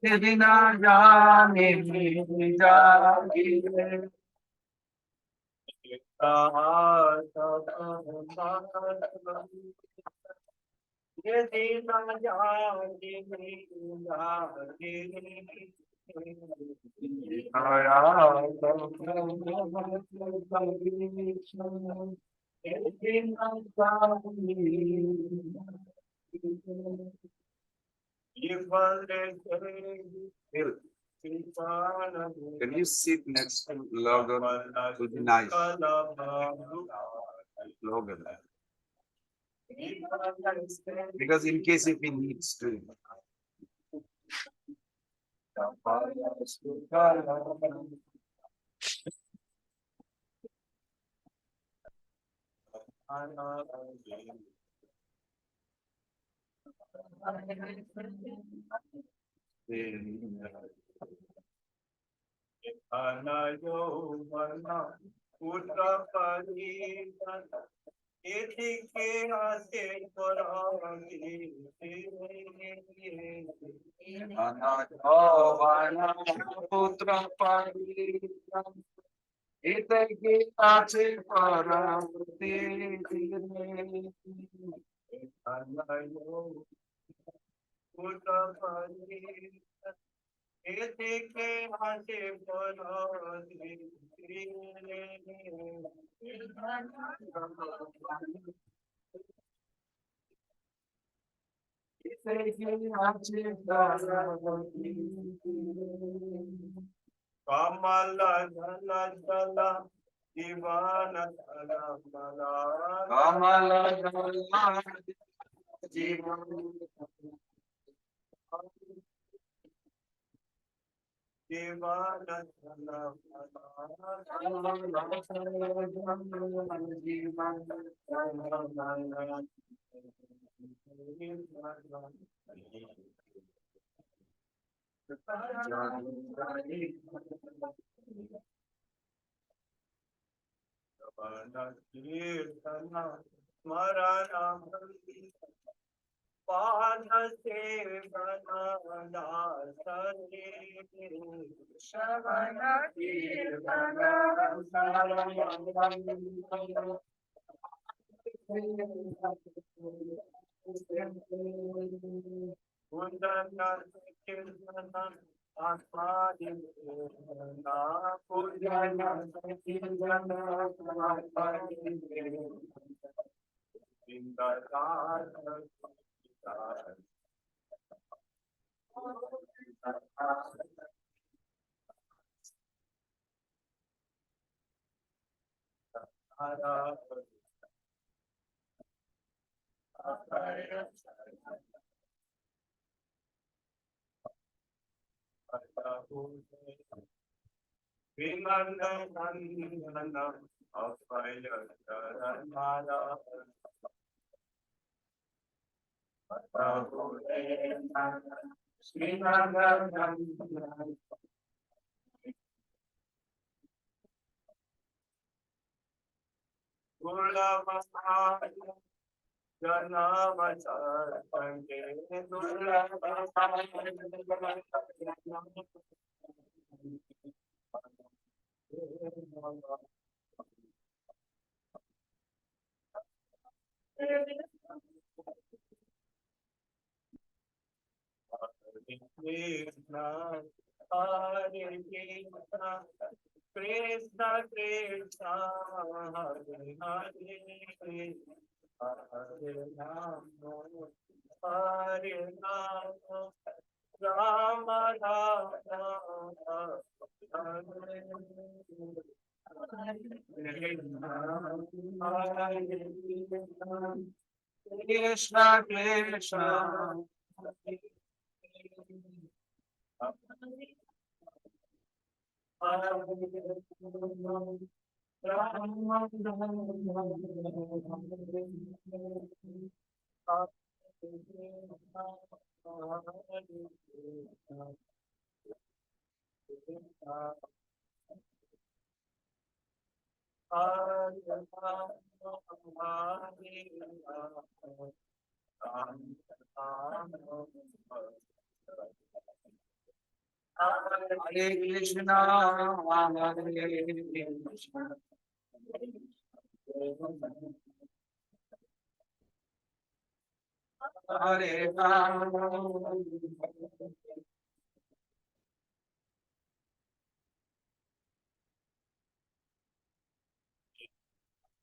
यदि न जाने जागे यदि न जागे Can you sit next to Logan? It would be nice. Logan. Because in case if he needs to. Kamala jala jala divana jala mala Kamala jala divana divana jala mala Krishna, Hare Krishna, Krishna Krishna, Hare Hare, Hare Rama, Hare Rama, Rama Rama, Krishna Krishna. Hare Hare Krishna, Hare Krishna. Hare Ram.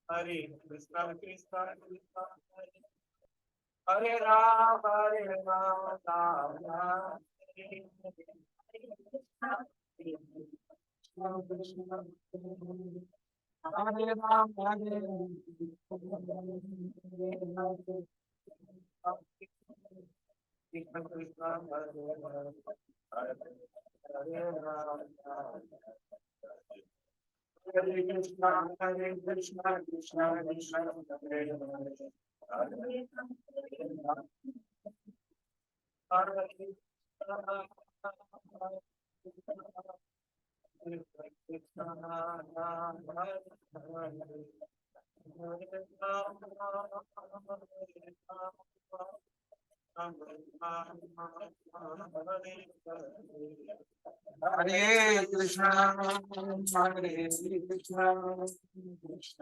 Hare Krishna, Krishna Krishna, Hare Ram, Ram Ram. Hare Ram, Krishna Krishna, Hare Ram. Hare Krishna, Hare Krishna, Krishna Krishna, Hare Hare. Hare Krishna, Hare Krishna, Krishna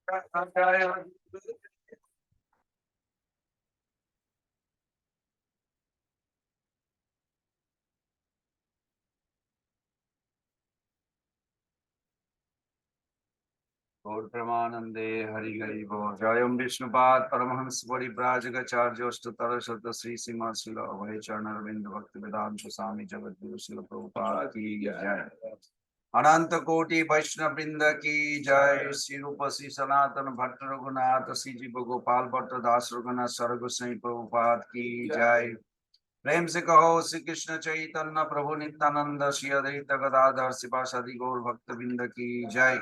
Hare Gaur Pramanande Hari Hari Bo Jayam Vishnupat Paramahams Parivrajagacharya Ashtatara Shata Sri Sima Srila Abhay Charana Ravinda Bhakti Vedanta Swami Jagat Guru Srila Prabhupada Ki Jai Ananta Koti Vaishnava Vrinda Ki Jai Sri Rupa Sri Sanatana Bhatta Raghunath Sri Jiva Gopal Bhatta Das Raghunath Sarga Sai Prabhupada Ki Jai प्रेम से कहो श्री कृष्ण चैतन्य प्रभु नित्यानंद श्री अद्वैत गदाधर शिवासादि गौर भक्त बिंद की जय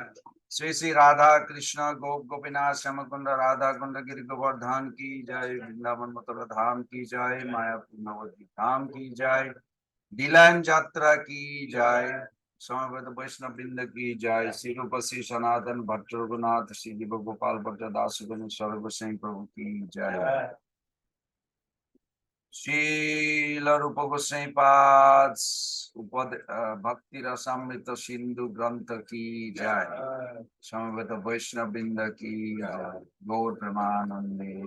श्री श्री राधा कृष्ण गोपीनाथ श्याम कुंड राधा कुंड गिरि गोवर्धन की जय वृंदावन मथुरा धाम की जय मायापुर नवद्वीप धाम की जय दिलान यात्रा की जय समवेत वैष्णव वृंद की जय श्री रूप श्री सनातन भट्ट रघुनाथ श्री जीव गोपाल भट्ट दास सर्व सिंह प्रभु की जय Srila Rupa Goswami Pads Bhakti Rasamrita Sindhu Grantha Ki Jai Samaveta Vaishnava Vrinda Ki Jai Gaur Pramanande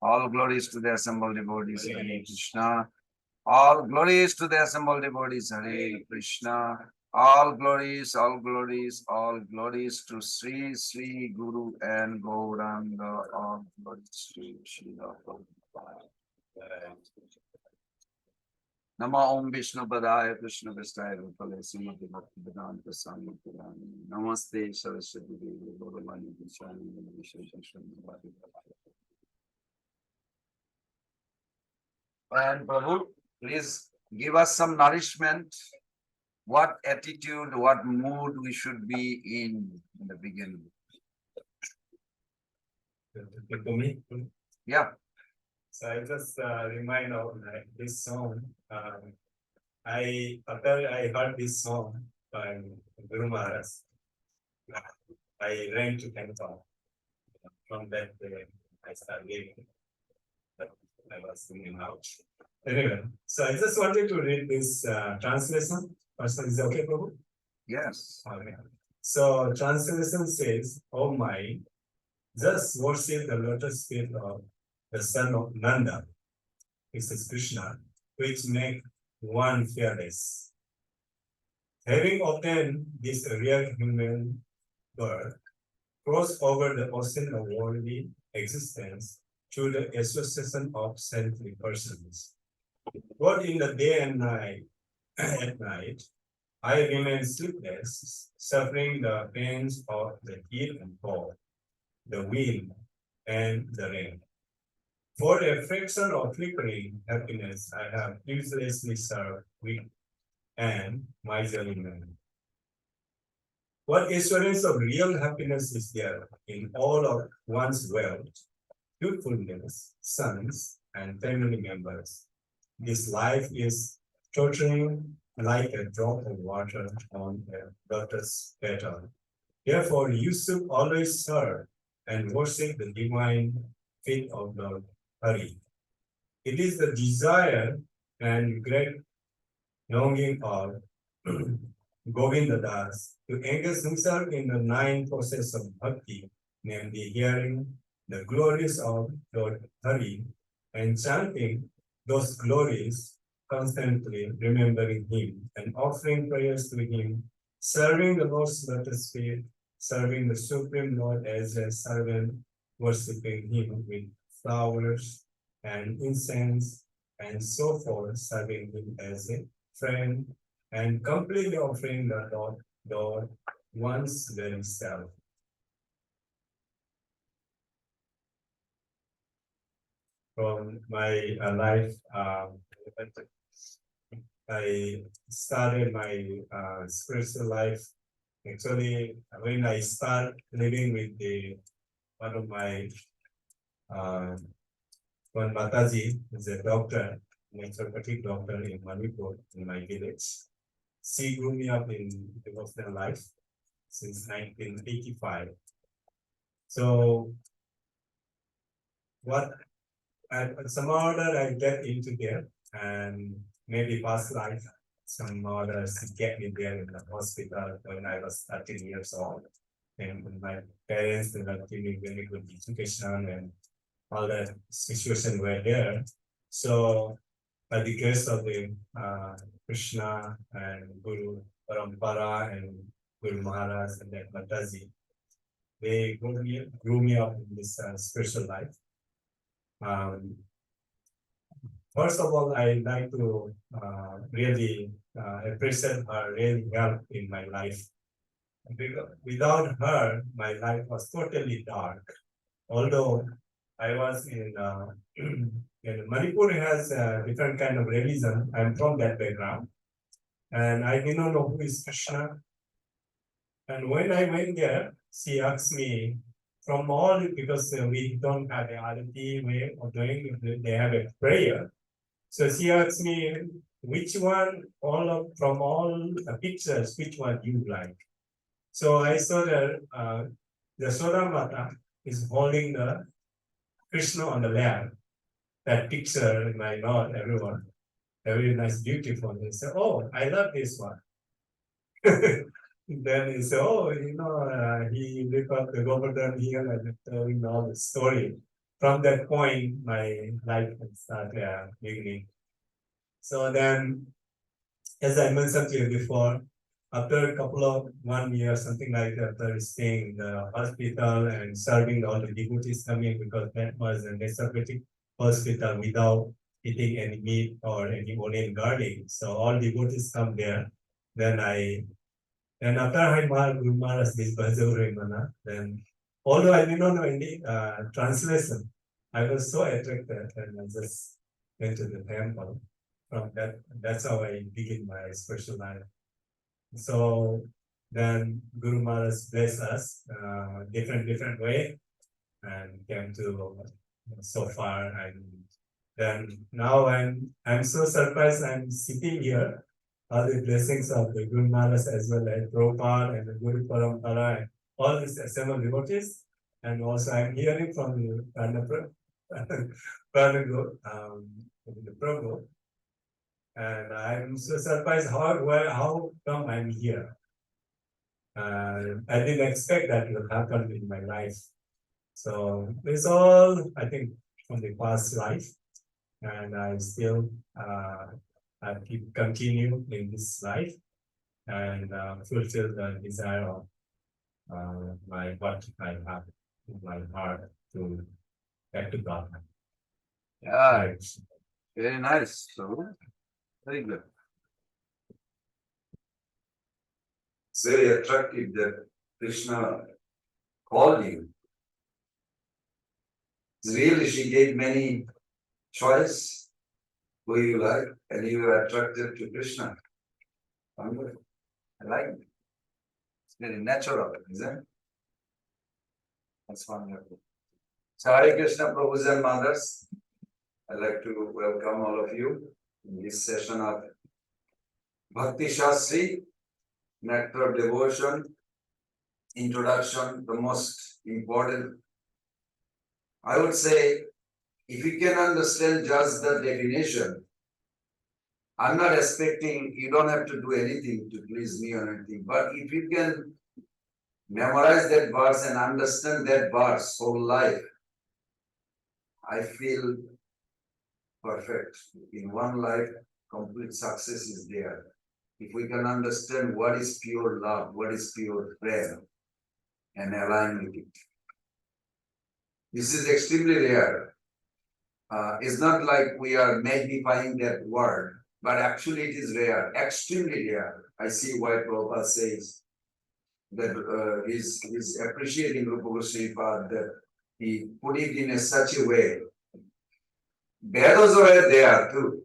All glories to the assembled devotees, Hare Krishna. All glories to the assembled devotees, Hare Krishna. All glories, all glories, all glories to Sri Sri Guru and Gauranga. All glories to Srila Prabhupada. Nama Om Vishnu Padaya Krishna Vistaya Rupale Srimati Bhakti Vedanta Swami Purani. Namaste Saraswati Devi Gauravani Vishani Vishesha And Prabhu, please give us some nourishment. What attitude, what mood we should be in the beginning? To me? Yeah. So I just remind of this song. After I heard this song by Guru Maharaj, I ran to temple. From that day, I started living. But I was singing out. Anyway, so I just wanted to read this translation. First, is it okay, Prabhu? Yes. Okay. So translation says, "Oh my, just worship the lotus feet of the son of Nanda, this is Krishna, which make one fearless. Having obtained this real human birth, cross over the ocean of worldly existence through the association of saintly persons. Both in the day and night, at night, I remain sleepless, suffering the pains of the heat and cold, the wind and the rain. For a fraction of flickering happiness, I have uselessly served weak and miserly men. What assurance of real happiness is there in all of one's wealth, youthfulness, sons, and family members? This life is torturing like a drop of water on a lotus petal. Therefore, you should always serve and worship the divine feet of Lord Hari. It is the desire and great longing of Govinda Das to engage himself in the nine process of bhakti, namely hearing the glories of Lord Hari and chanting those glories, constantly remembering him and offering prayers to him, serving the Lord's lotus feet, serving the Supreme Lord as a servant, worshipping him with flowers and incense and so forth, serving him as a friend and completely offering the Lord one's very self. From my life, I started my spiritual life. Actually, when I start living with one of my one Mataji, is a doctor, naturopathic doctor in Manipur, in my village. She grew me up in devotional life since 1985. So what some order I get into there, and maybe past life, some orders get me there in the hospital when I was 13 years old. And my parents were giving me very good education and all that situation were there. So by the grace of the Krishna and Guru Parampara and Guru Maharaj and that Mataji, they grew me up in this spiritual life. First of all, I like to really appreciate her really help in my life. Because without her, my life was totally dark. Although I was in Manipur has a different kind of religion. I'm from that background, and I did not know who is Krishna. And when I went there, she asked me from all, because we don't have a RT way of doing it, they have a prayer. So she asked me which one, from all the pictures, which one you like. So I saw that the Soda Mata is holding the Krishna on the lap. That picture in my Lord, everyone, very nice, beautiful. They say, "Oh, I love this one." Then he said, "Oh, he looked up the Govardhan here and telling all the story from that point, my life started beginning. So then, as I mentioned to you before, after a couple of 1 year, something like that, after staying in the hospital and serving all the devotees coming, because that was a Nesophatic hospital without eating any meat or any onion garlic. So all devotees come there. Then after I met Guru Maharaj, this Bhajav then although I did not know any translation, I was so attracted and I just went to the temple. From that's how I begin my spiritual life. So then Guru Maharaj blessed us different way and came to so far. And then now I'm so surprised I'm sitting here. All the blessings of the Guru Maharaj as well as Prabhupada and the Guru Parampara and all these assembled devotees. And also I'm hearing from the the Prabhu. And I'm so surprised how come I'm here. I didn't expect that would happen in my life. So it's all, I think, from the past life, and I still I keep continue in this life and fulfill the desire of my what I have in my heart to get to God. Yeah, Right. very nice. So, very good. It's very attractive that Krishna called you. Really, she gave many choice who you like, and you were attracted to Krishna. Wonderful. I like it. It's very natural, isn't it? That's wonderful. So, Hare Krishna, Prabhus and Mothers. I'd like to welcome all of you in this session of Bhakti Shastri, Nectar of Devotion, introduction, the most important. I would say, if you can understand just the definition, I'm not expecting, you don't have to do anything to please me or anything, but if you can memorize that verse and understand that verse whole life, I feel perfect. In one life, complete success is there. If we can understand what is pure love, what is pure prayer, and align with it. This is extremely rare. It's not like we are magnifying that word, but actually it is rare, extremely rare. I see why Prabhupada says that he's appreciating Rupa Goswami Pad, that he put it in such a way. Vedas were there too.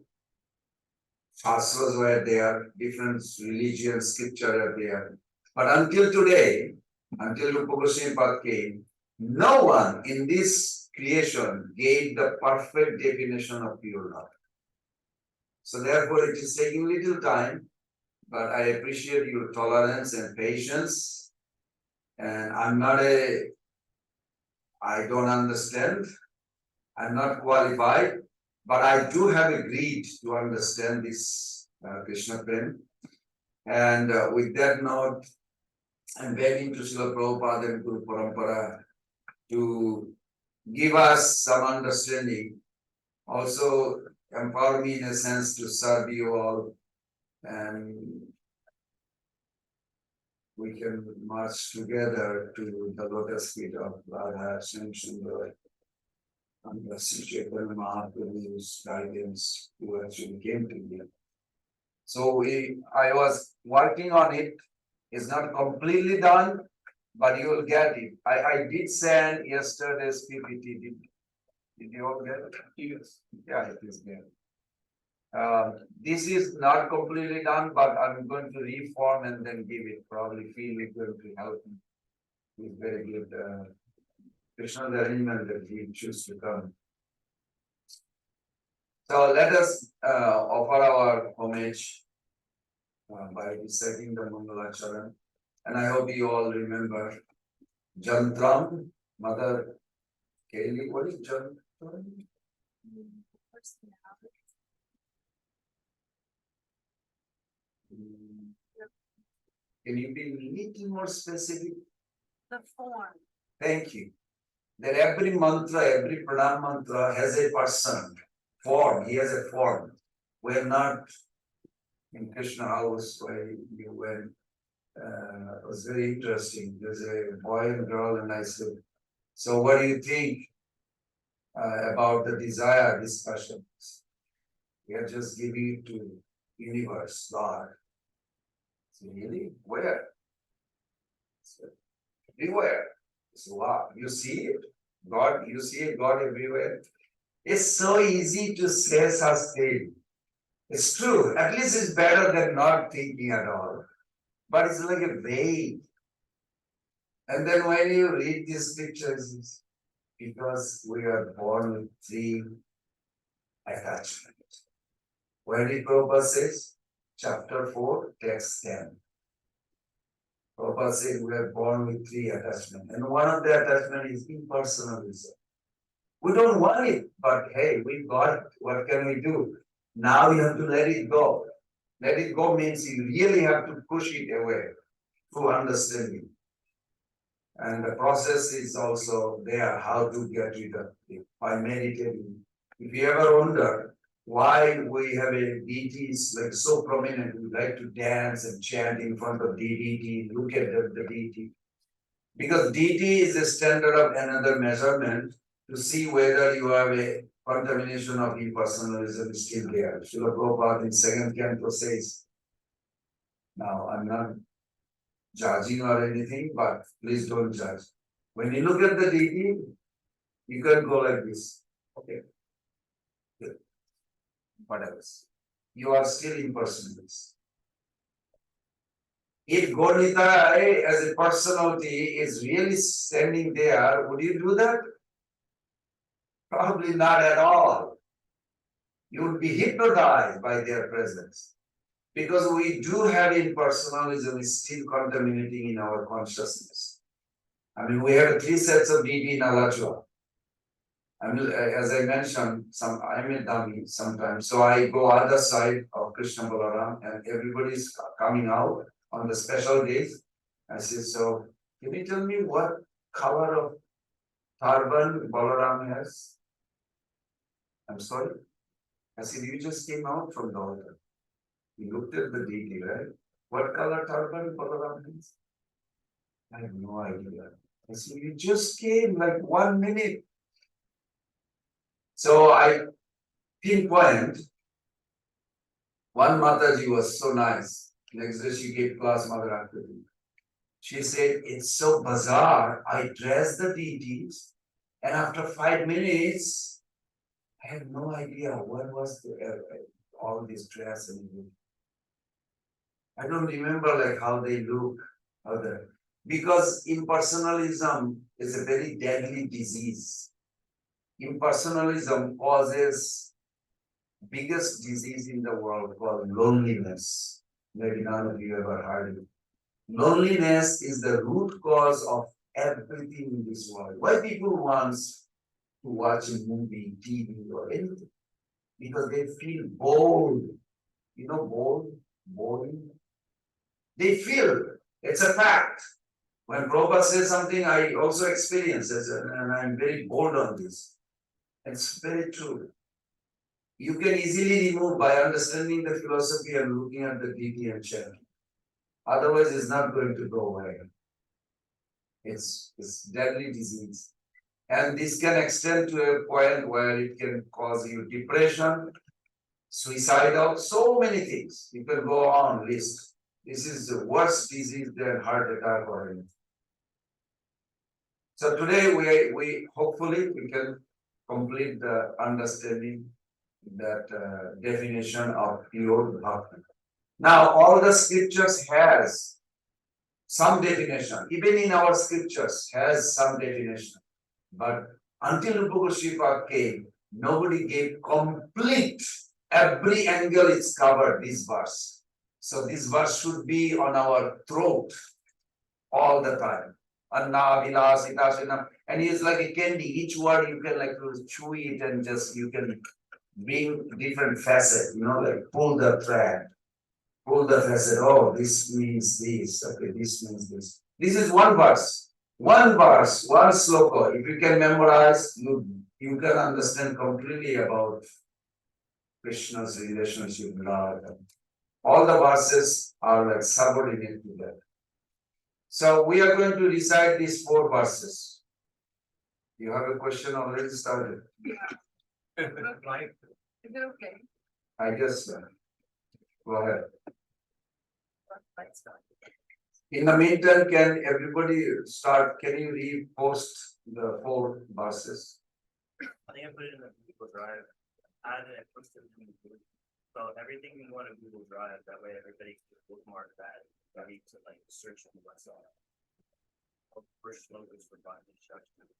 Shastras were there, different religion, scripture are there. But until today, until Rupa Goswami Pad came, no one in this creation gave the perfect definition of pure love. So therefore, it is taking little time, but I appreciate your tolerance and patience. And I don't understand. I'm not qualified, but I do have a greed to understand this Krishna Prem. And with that note, I'm begging to Srila Prabhupada and Guru Parampara to give us some understanding. Also, empower me in a sense to serve you all, and we can march together to the lotus feet of Radha Sundar under Sri Chaitanya Mahaprabhu's guidance, who actually came to me. So I was working on it. It's not completely done, but you will get it. I did send yesterday's PPT. Did you all get it? Yes. Yeah, it is there. This is not completely done, but I'm going to reform and then give it. Probably feel it's going to help me. It's very good. Krishna, the arrangement that he choose to come. So let us offer our homage by reciting the Mangalacharan. And I hope you all remember Jantram, Mother Kelly. What is Jantram? Can you be a little more specific? The form. Thank you. that every mantra, every pranam mantra has a person, form. He has a form. We are not in Krishna house where you went. It was very interesting. There's a boy and girl, and I said, so what do you think about the desire discussions? We are just giving it to universe, God. So really? Where? So, everywhere. So wow, you see it? God, you see it, God everywhere. It's so easy to say such thing. It's true. At least it's better than not thinking at all. But it's like a vague. And then when you read these scriptures, it's because we are born with three attachments. Where did Prabhupada says? Chapter 4, text 10. Prabhupada said we are born with three attachments. And one of the attachment is impersonalism. We don't want it, but hey, we got it. What can we do? Now you have to let it go. Let it go means you really have to push it away through understanding. And the process is also there, how to get rid of it by meditating. If you ever wonder why we have a deities like so prominent, we like to dance and chant in front of deity, look at the deity. Because deity is a standard of another measurement to see whether you have a contamination of impersonalism still there. Srila Prabhupada in second canto says, now I'm not judging or anything, but please don't judge. When you look at the deity, you can go like this. Okay. Good. What else? You are still impersonalist. If Gaurnita as a personality is really standing there, would you do that? Probably not at all. You would be hypnotized by their presence. Because we do have impersonalism is still contaminating in our consciousness. I mean, we have three sets of deity in Alachua. I mean, as I mentioned, I'm a dummy sometimes. So I go other side of Krishna Balaram and everybody's coming out on the special days. I say, so can you tell me what color of turban Balaram has? I'm sorry. I said, you just came out from the altar. You looked at the deity, right? What color turban Balaram has? I have no idea. I said, you just came like 1 minute. So I pinpoint, one Mataji was so nice. Next day she gave class Mother Akriti. She said, it's so bizarre. I dress the deities and after 5 minutes, I had no idea what was all this dress and everything. I don't remember like how they look, because impersonalism is a very deadly disease. Impersonalism causes biggest disease in the world called loneliness. Maybe none of you ever heard it. Loneliness is the root cause of everything in this world. Why people want to watch a movie, TV, or anything? Because they feel bored. You know, boring. They feel it's a fact. When Prabhupada says something, I also experience it, and I'm very bored on this. It's very true. You can easily remove by understanding the philosophy and looking at the deity and chanting. Otherwise, it's not going to go away. It's deadly disease. And this can extend to a point where it can cause you depression, suicidal, so many things. You can go on list. This is the worst disease than heart attack or anything. So today we hopefully we can complete the understanding that definition of pure bhakti. Now all the scriptures has some definition, even in our scriptures has some definition. But until Rupa Goswami came, nobody gave complete, every angle is covered, this verse. So this verse should be on our throat all the time. Anna, Vilas, Itasana, and it's like a candy. Each word you can like chew it and just you can bring different facets, like pull the thread, pull the facet. Oh, this means this. Okay, this means this. This is one verse. One verse, one sloka, if you can memorize, you can understand completely about Krishna's relationship with Lord. All the verses are like subordinate to that. So we are going to recite these 4 verses. You have a question already started? Right. Is it okay? I guess so. Go ahead. In the meantime, can everybody start? Can you repost the 4 verses? I think I put it in the Google Drive. Add it and post it in the Google. So everything you want to Google Drive, that way everybody can bookmark that. Ready to like search on what's on. First logos for buying instructions.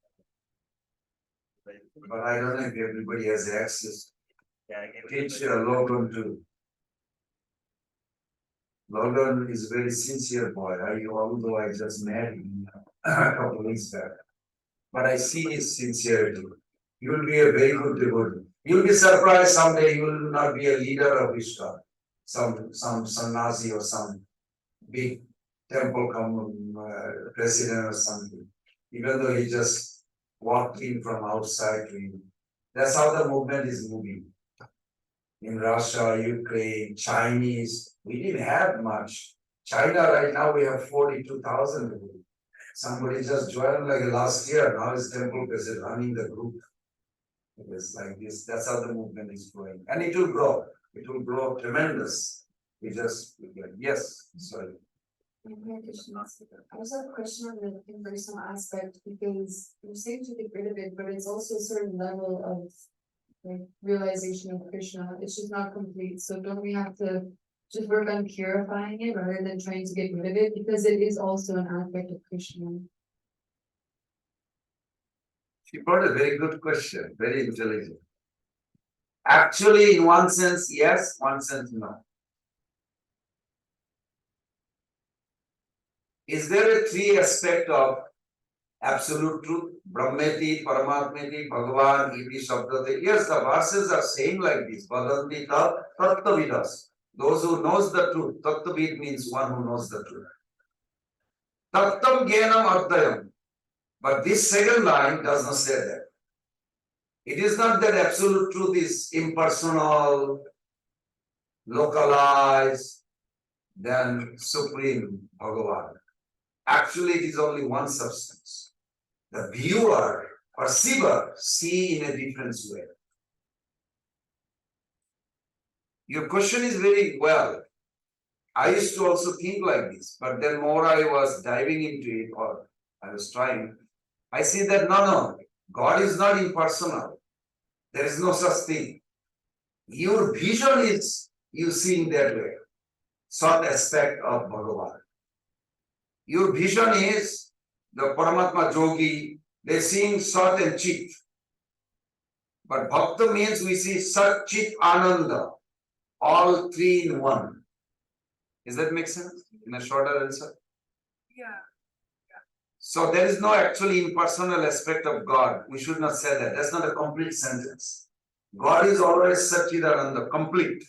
But I don't know if everybody has access. Yeah, I gave Teach Logan too. Logan is a very sincere boy. Although I just met him a couple of weeks back. But I see his sincerity. You will be a very good devotee. You'll be surprised someday you will not be a leader of Ishtar. Some sannyasi or some big temple president or something. Even though he just walked in from outside to him. That's how the movement is moving. In Russia, Ukraine, Chinese, we didn't have much. China right now we have 42,000 people. Somebody just joined like last year, now is temple president running the group. It is like this, that's how the movement is growing. And it will grow. It will grow tremendous. Yes, sorry. I also have a question on the impersonal aspect because you're saying to get rid of it, but it's also a certain level of like realization of Krishna. It's just not complete. So don't we have to just work on purifying it rather than trying to get rid of it? Because it is also an aspect of Krishna. She brought a very good question, very intelligent. Actually, in one sense, yes, one sense, no. Is there a 3 aspect of absolute truth? Brahmeti, Paramatmeti, Bhagavan, Iti, Shabdati. Yes, the verses are saying like this. Vadanti Tattvavidas. Those who knows the truth. Tattvavid means one who knows the truth. Tattam Gyanam Ardayam. But this second line does not say that. It is not that absolute truth is impersonal, localized, than Supreme Bhagavan. Actually, it is only one substance. The viewer, perceiver, see in a different way. Your question is very well. I used to also think like this, but then more I was diving into it, or I was trying, I see that no, God is not impersonal. There is no such thing. Your vision is you seeing that way. Some aspect of Bhagavan. Your vision is the Paramatma Yogi, they seeing Sat and Chit. But Bhakta means we see Sat, Chit, Ananda, all 3 in 1. Does that make sense? In a shorter answer? Yeah. So there is no actually impersonal aspect of God. We should not say that. That's not a complete sentence. God is always Satchidananda, complete.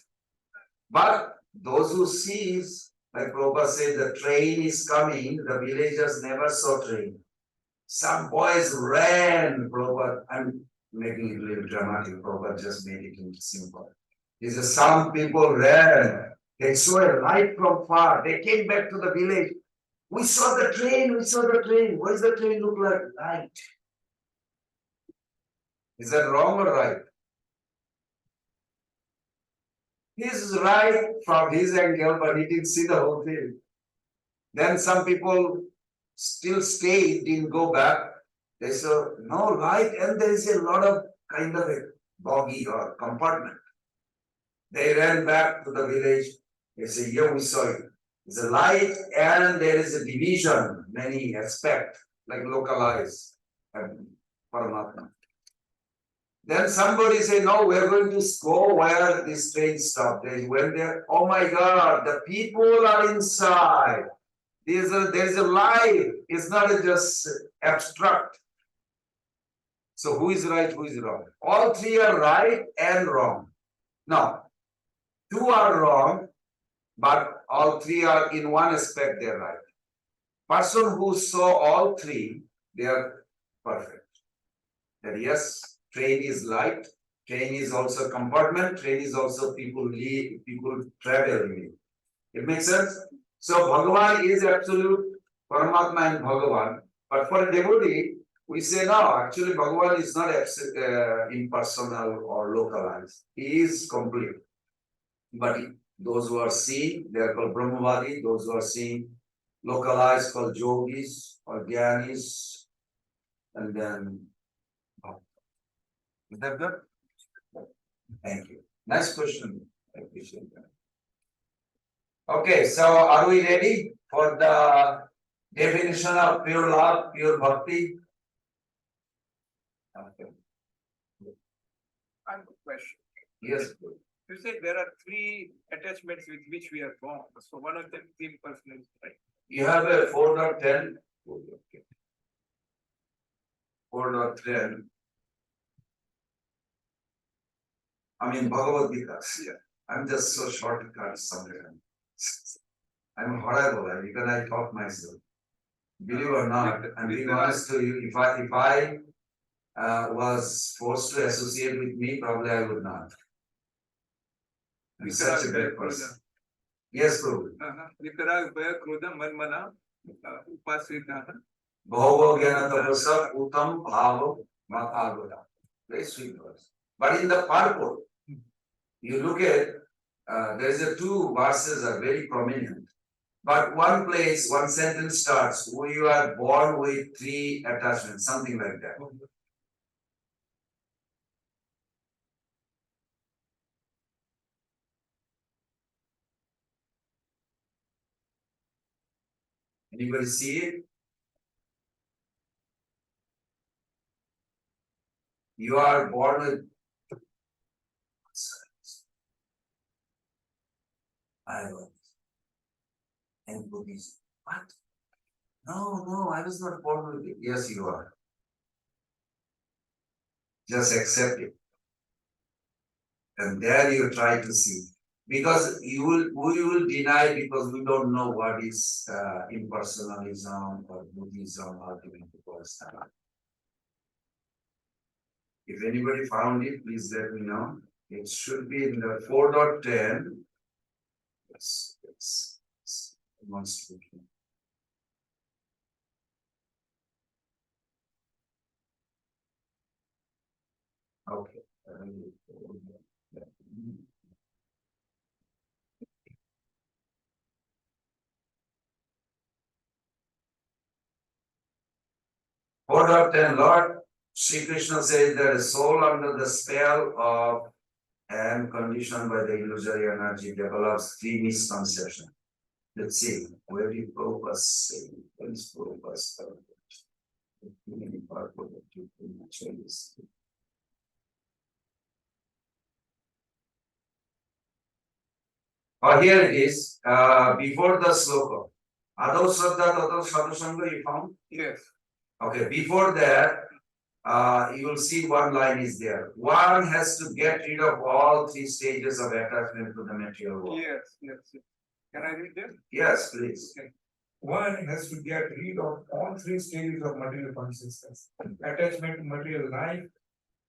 But those who sees, like Prabhupada said, the train is coming, the villagers never saw train. Some boys ran, Prabhupada. I'm making it a little dramatic, Prabhupada just made it into simple. He says, some people ran, they saw a light from far, they came back to the village. We saw the train, we saw the train. What does the train look like? Light. Is that wrong or right? He is right from his angle, but he didn't see the whole thing. Then some people still stayed, didn't go back. They saw no light, and there is a lot of kind of a boggy or compartment. They ran back to the village. They say, here we saw it. There's a light and there is a division, many aspects, like localized Paramatma. Then somebody say, no, we're going to go where this train stopped. They went there. Oh my God, the people are inside. There's a life. It's not just abstract. So who is right, who is wrong? All 3 are right and wrong. Now, 2 are wrong, but all 3 are in one aspect they're right. person who saw all three, they are perfect. That yes, train is light, train is also compartment, train is also people travel in it. It makes sense? So Bhagavan is absolute Paramatma and Bhagavan. But for a devotee, we say no, actually Bhagavan is not impersonal or localized. He is complete. But those who are seen, they are called Brahmavadi. Those who are seen, localized, called yogis or gyanis. And then, is that good? Thank you. Nice question. I appreciate that. Okay, so are we ready for the definition of pure love, pure bhakti? Okay. I have a question. Yes. You said there are three attachments with which we are born. So one of them is impersonal, right? You have a 4.10. 4.10. I mean, Bhagavad Gita. Yeah. I'm just so shortcut somewhere. I'm horrible because I taught myself. Believe or not, I'm being honest to you, if I was forced to associate with me, probably I would not. I'm such a bad person. Yes, Prabhu. Vitarag Bhaya Krodha Manmana Upasrita. Bhava Gyana Tapasa Uttam Bhava Matagoda. Very sweet verse. But in the purport, you look at, there is a two verses are very prominent. But one place, one sentence starts, we are born with three attachments, something like that. Anybody see it? You are born with and Buddhism. What? No, I was not born with it. Yes, you are. Just accept it. And there you try to see. Because we will deny because we don't know what is impersonalism or Buddhism ultimately boils down. If anybody found it, please let me know. It should be in the 4.10. Yes. Wants to be. Okay. 4.10, Lord Sri Krishna says that a soul under the spell of and conditioned by the illusory energy develops three misconceptions. Let's see, where did Prabhupada say? Where is Prabhupada? Oh, here it is, before the sloka. Adho Shraddha Tato Sadhusanga you found? Yes. Okay, before that, you will see one line is there. One has to get rid of all three stages of attachment to the material world. Yes. Can I read this? Yes, please. Okay. One has to get rid of all three stages of material consciousness. Attachment to material life,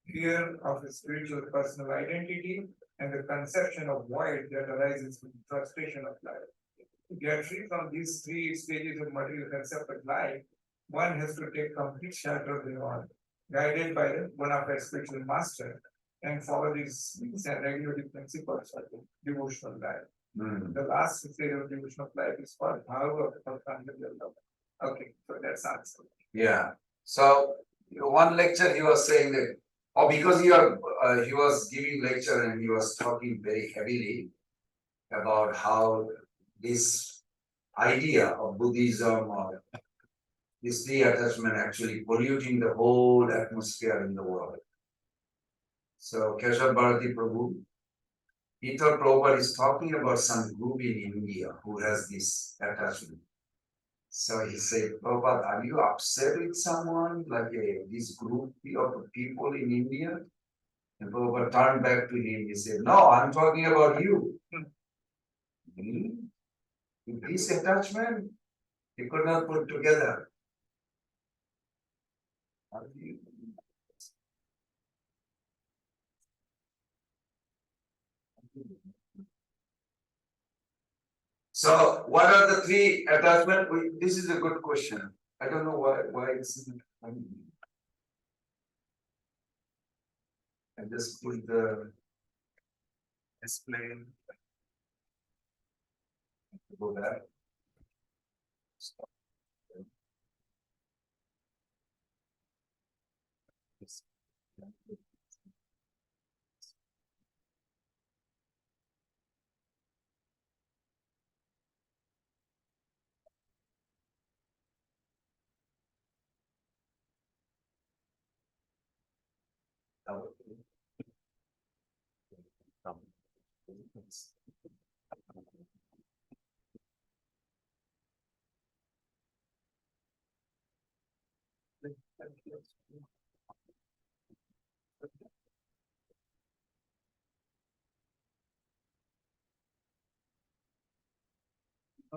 fear of the spiritual personal identity, and the conception of void that arises from the frustration of life. To get free from these three stages of material concept of life, one has to take complete shelter of the Lord, guided by one of our spiritual master, and follow these and regulatory principles of devotional life. The last stage of devotional life is called Bhava of unconditional love. Okay, so that's answer. Yeah. So one lecture he was saying that, because he was giving lecture and he was talking very heavily about how this idea of Buddhism or this attachment actually polluting the whole atmosphere in the world. So Keshav Bharati Prabhu, he thought Prabhupada is talking about some group in India who has this attachment. So he said, Prabhupada, are you upset with someone, like this group of people in India? And Prabhupada turned back to him, he said, no, I'm talking about you. Me? With this attachment? You could not put together. How do you- So what are the three attachment? This is a good question. I don't know why it's. I just put the explain. Go back. Stop.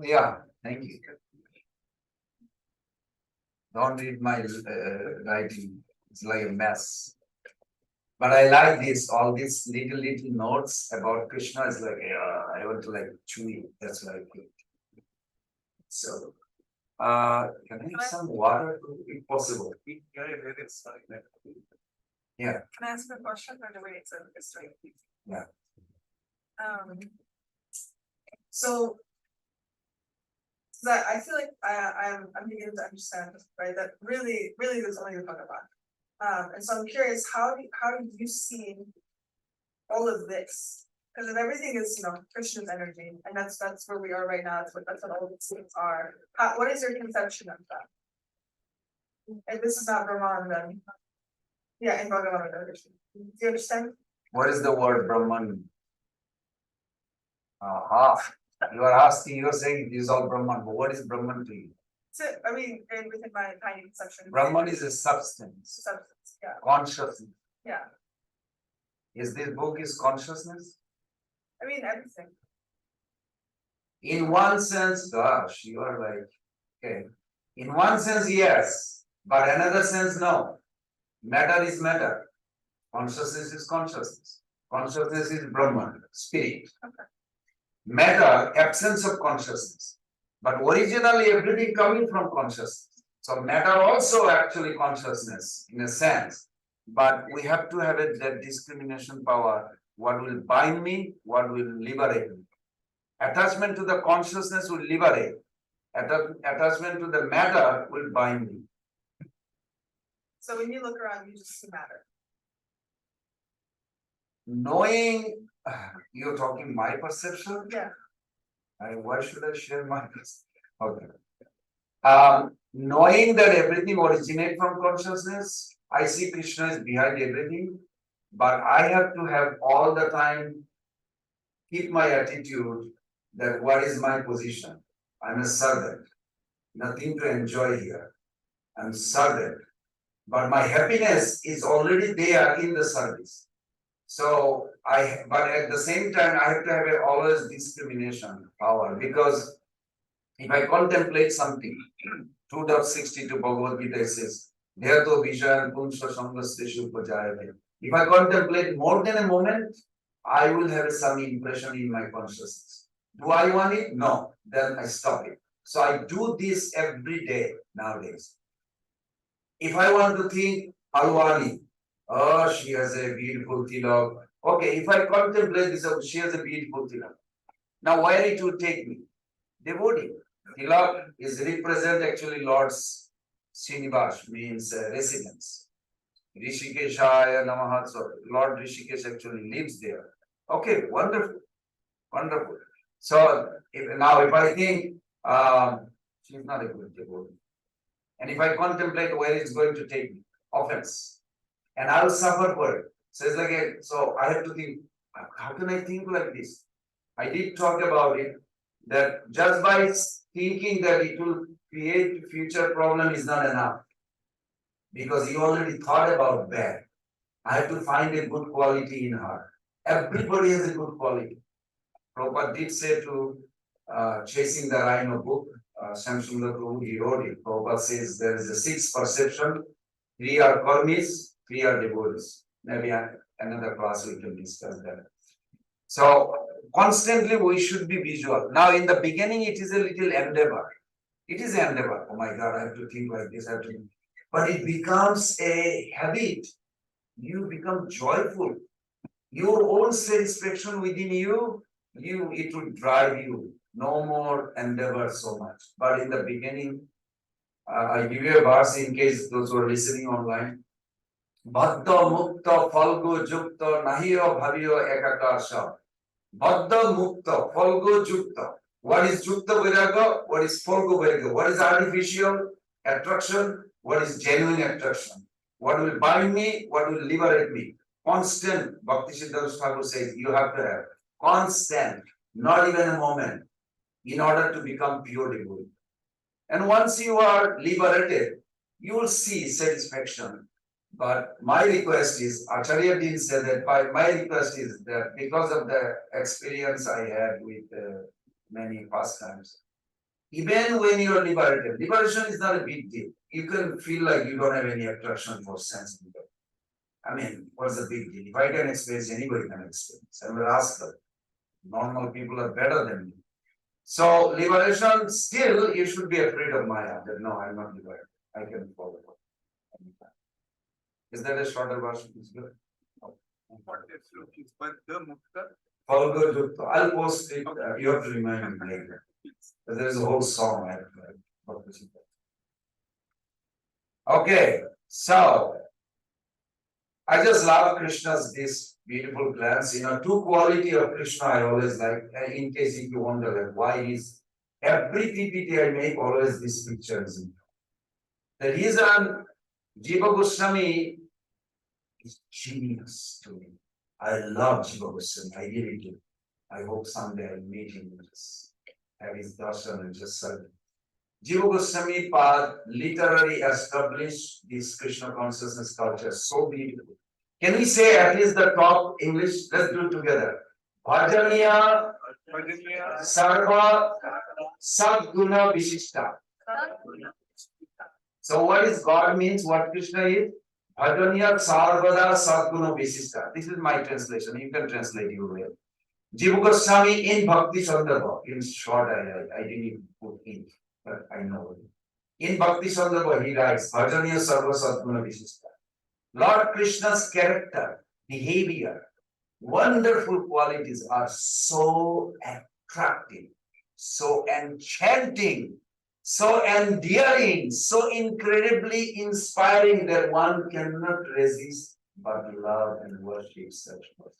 Yeah, thank you. Don't read my writing. It's like a mess. But I like this, all these little notes about Krishna is like, I want to like chew it. That's what I think. So, can I have some water if possible? Yeah. Can I ask a question or do we need to get straight? Yeah. So. That I feel like I'm beginning to understand, right, that really there's only the Bhagavan. And so I'm curious, how do you see all of this? Because if everything is, Krishna's energy, and that's where we are right now, that's what all these things are. What is your conception of that? And this is not Brahman then. Yeah, in Bhagavan. Do you understand? What is the word Brahman? You're saying this is all Brahman, but what is Brahman to you? So, I mean, within my tiny conception. Brahman is a substance. Substance, yeah. Consciousness. Yeah. Is this book is consciousness? I mean, everything. In one sense, gosh, you are like, okay. In one sense, yes, but another sense, no. Matter is matter. Consciousness is consciousness. Consciousness is Brahman, spirit. Okay. Matter, absence of consciousness. But originally everything coming from consciousness. So matter also actually consciousness in a sense. But we have to have that discrimination power. What will bind me, what will liberate me. Attachment to the consciousness will liberate. Attachment to the matter will bind me. So when you look around, you just see matter. Knowing, you're talking my perception? Yeah. Why should I share my perception? Okay. Knowing that everything originates from consciousness, I see Krishna is behind everything, but I have to have all the time keep my attitude that what is my position? I'm a servant, nothing to enjoy here. I'm servant, but my happiness is already there in the service. So but at the same time, I have to have always discrimination power, because if I contemplate something, 2.62 Bhagavad Gita says, if I contemplate more than a moment, I will have some impression in my consciousness. Do I want it? No. Then I stop it. So I do this every day nowadays. If I want to think, Alwani, oh, she has a beautiful tilak. Okay, if I contemplate this, she has a beautiful tilak. Now, where it will take me? Devotee. Tilak is represent actually Lord's Srinivas, means residence. Rishikeshaya Namaha. So Lord Rishikesh actually lives there. Okay, wonderful. Wonderful. So if I think she's not a good devotee, and if I contemplate where it's going to take me, offense, and I'll suffer for it. So it's like so I have to think, how can I think like this? I did talk about it, that just by thinking that it will create future problem is not enough. Because you already thought about bad. I have to find a good quality in her. Everybody has a good quality. Prabhupada did say to Chasing the Rhino book, Shamsundar Prabhu, he wrote it. Prabhupada says there is a six perception, three are karmis, three are devotees. Maybe another class we can discuss that. So constantly we should be visual. Now in the beginning it is a little endeavor. It is an endeavor. Oh my God, I have to think like this, I have to think. But it becomes a habit. You become joyful. Your own satisfaction within you, it will drive you. No more endeavor so much. But in the beginning, I give you a verse in case those who are listening online. Baddha mukta falgo jukta nahiyo bhaviyo ekakar sab. Baddha mukta falgo jukta. What is jukta viraga? What is falgo viraga? What is artificial attraction? What is genuine attraction? What will bind me? What will liberate me? Constant, Bhakti Siddhanta Thakur says, you have to have constant, not even a moment, in order to become pure devotee. And once you are liberated, you will see satisfaction. But my request is, Acharya didn't say that, but my request is that because of the experience I had with many pastimes, even when you are liberated, liberation is not a big deal. You can feel like you don't have any attraction for sense. I mean, what's the big deal? If I can experience, anybody can experience. I will ask them. Normal people are better than me. So liberation, still you should be afraid of Maya. That no, I'm not liberated. I can follow. Is that a shorter version? Is good. Follow good. I'll post it. You have to remind me later. But there is a whole song I have to. Okay, so I just love Krishna's this beautiful glance. Two quality of Krishna I always like. In case if you wonder like why is every PPT I make always this picture is in. The reason Jiva Goswami is genius to me. I love Jiva Goswami. I really do. I hope someday I'll meet him and just have his darshan and just serve him. Jiva Goswami Pad literally established this Krishna consciousness culture so beautiful. Can we say at least the top English? Let's do it together. Bhajaniya Sarva Sadguna Vishishta. So what is God means? What Krishna is? Bhajaniya Sarvada Sadguna Vishishta. This is my translation. You can translate your way. Jiva Goswami in Bhakti Sandarbha. In short, I didn't even put in, but I know it. In Bhakti Sandarbha, he writes, Bhajaniya Sarva Sadguna Vishishta. Lord Krishna's character, behavior, wonderful qualities are so attractive, so enchanting, so endearing, so incredibly inspiring that one cannot resist but love and worship such person.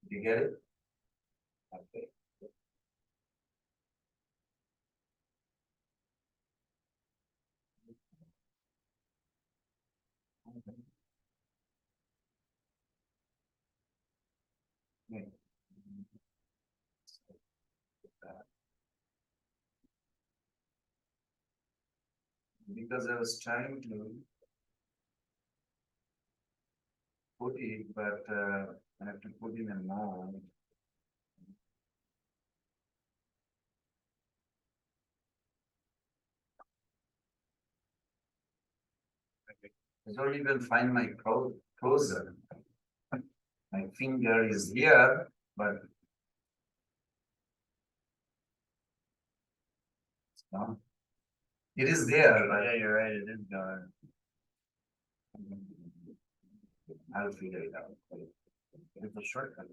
You get it? Okay. Because I was trying to put it, but I have to put in a more. I don't even find my cursor. My finger is here, but no. It is there. Yeah, you're right, it is gone. I'll figure it out. It's a shortcut.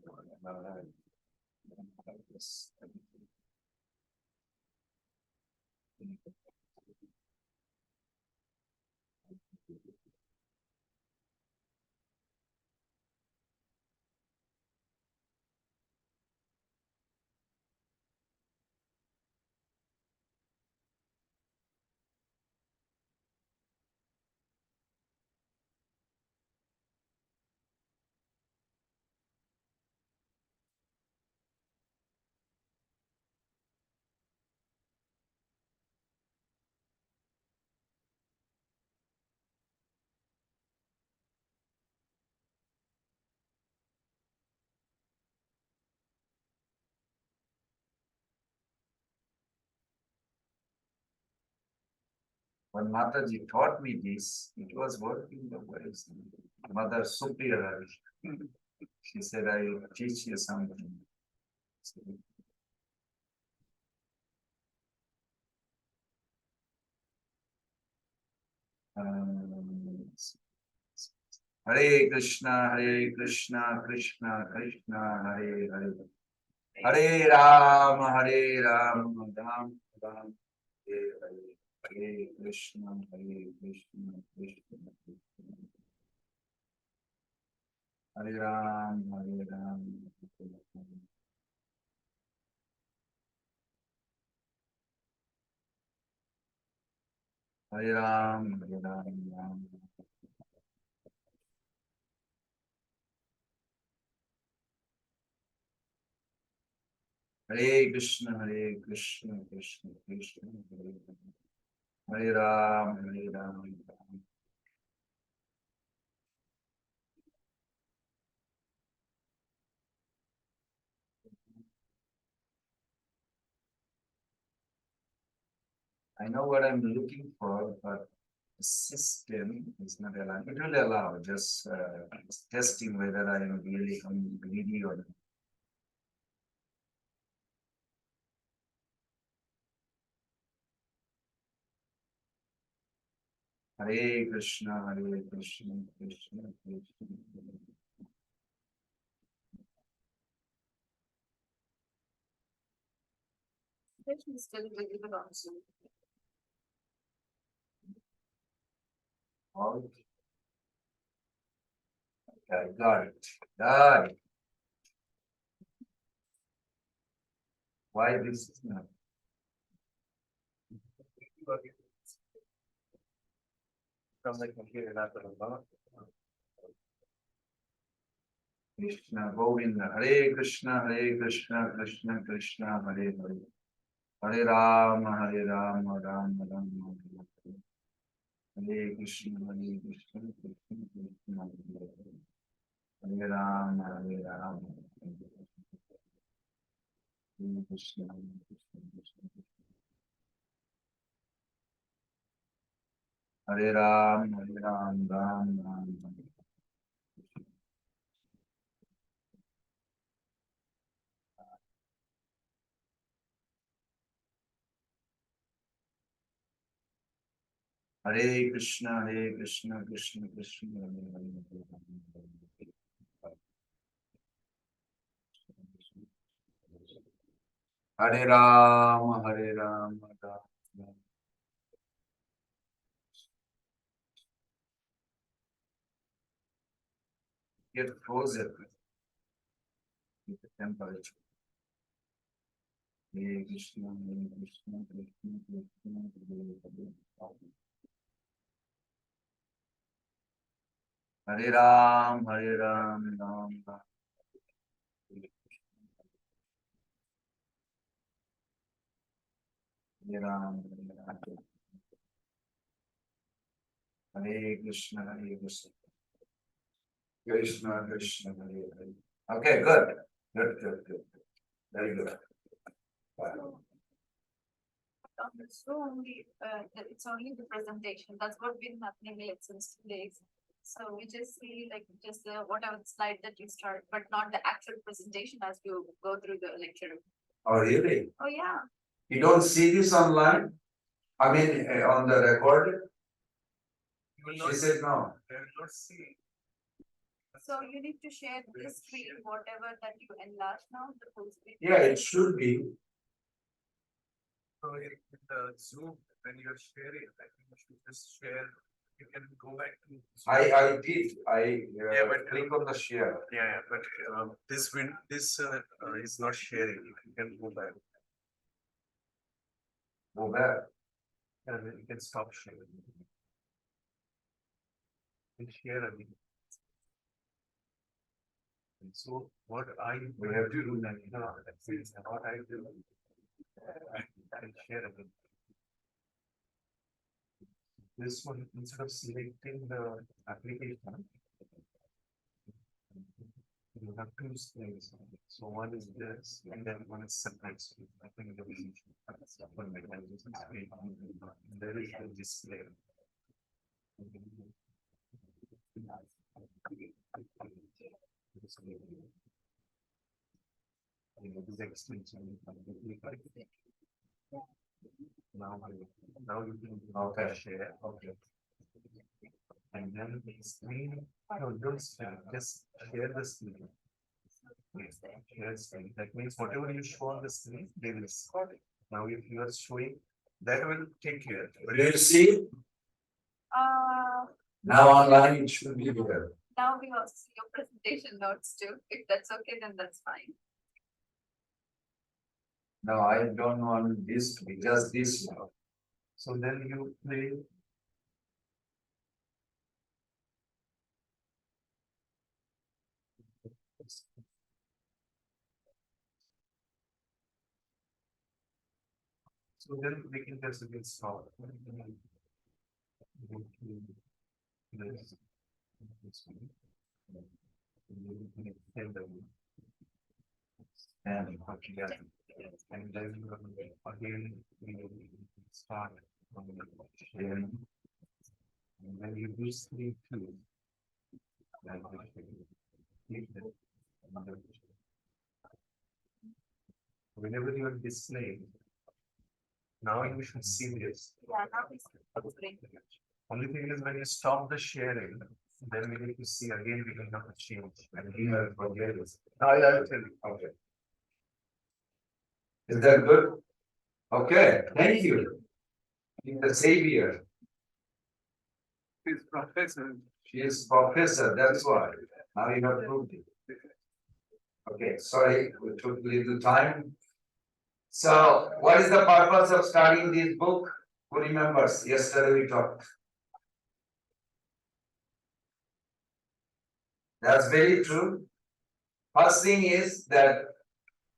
when Mataji taught me this, it was working the way. Mother Superior, she said, I will teach you something. Um, Hare Krishna, Krishna Krishna, Hare Hare. Hare Ram, Ram Ram, Hare Hare. Hare Krishna, Krishna Krishna. Hare Ram, Ram. Hare Ram, Ram. Hare Krishna, Krishna Krishna, Hare Hare. Hare Ram, Ram. I know what I'm looking for, but the system is not allowed. It will allow just testing whether I am really greedy or not. Hare Krishna, Krishna Krishna. Question is still visible on Zoom. All okay, got it. Why this is not? From the computer, not the remote. Krishna Govinda, Hare Krishna, Krishna Krishna, Hare Hare. Hare Ram, Ram Ram. Hare Krishna, Krishna Krishna, Hare Ram, Ram. Hare Krishna, Hare Ram, Ram Ram. Hare Krishna, Krishna Krishna, Hare Ram, Ram. Get frozen with the temperature. Hare Krishna, Krishna Krishna, Hare Ram, Ram Ram. Hare Ram, Hare Krishna, Krishna. Krishna Krishna, Hare Hare. Okay, good. Very good. So only, it's only the presentation. That's what been happening like since 2 days. So we just see like just the whatever slide that you start, but not the actual presentation as you go through the lecture. Oh, really? Oh yeah. You don't see this online? I mean, on the recording? You will She said no. They will not see. So you need to share this screen, whatever that you enlarge now, the full screen. Yeah, it should be. So in the Zoom, when you're sharing, I think you should just share. You can go back to. I did. Yeah, but click on the share. Yeah, but this is not sharing. You can go back Go back. and then you can stop sharing. And share again. And so what We have to do like, what I do, I share again. This one, instead of selecting the application, you have two screens. So one is this, and then one is separate. So I think the 1 minute, I'll just explain. There is a display. This extension. Now you can share. Okay. And then the screen. No, don't share. Just share the screen. Share screen. That means whatever you show on the screen, they will see. Now, if you are showing, that will take care. Do you see? Now online it should be there. Now we also see your presentation notes too. If that's okay, then that's fine. No, I don't want this to be just this now. So then you play. So then we can just stop. And and then again we will start from sharing. And then you do sleep too. Whenever you are displaying, now you should see this. Yeah, now we see the screen. Only thing is when you stop the sharing, then we need to see again, we can have a change. And we are forget this. I'll tell you. Okay. Is that good? Okay, thank you. She's the savior. He's professor. She is professor, that's why. Now you have proved it. Okay, sorry, we took little time. So, what is the purpose of studying this book? Who remembers? Yesterday we talked. That's very true. First thing is that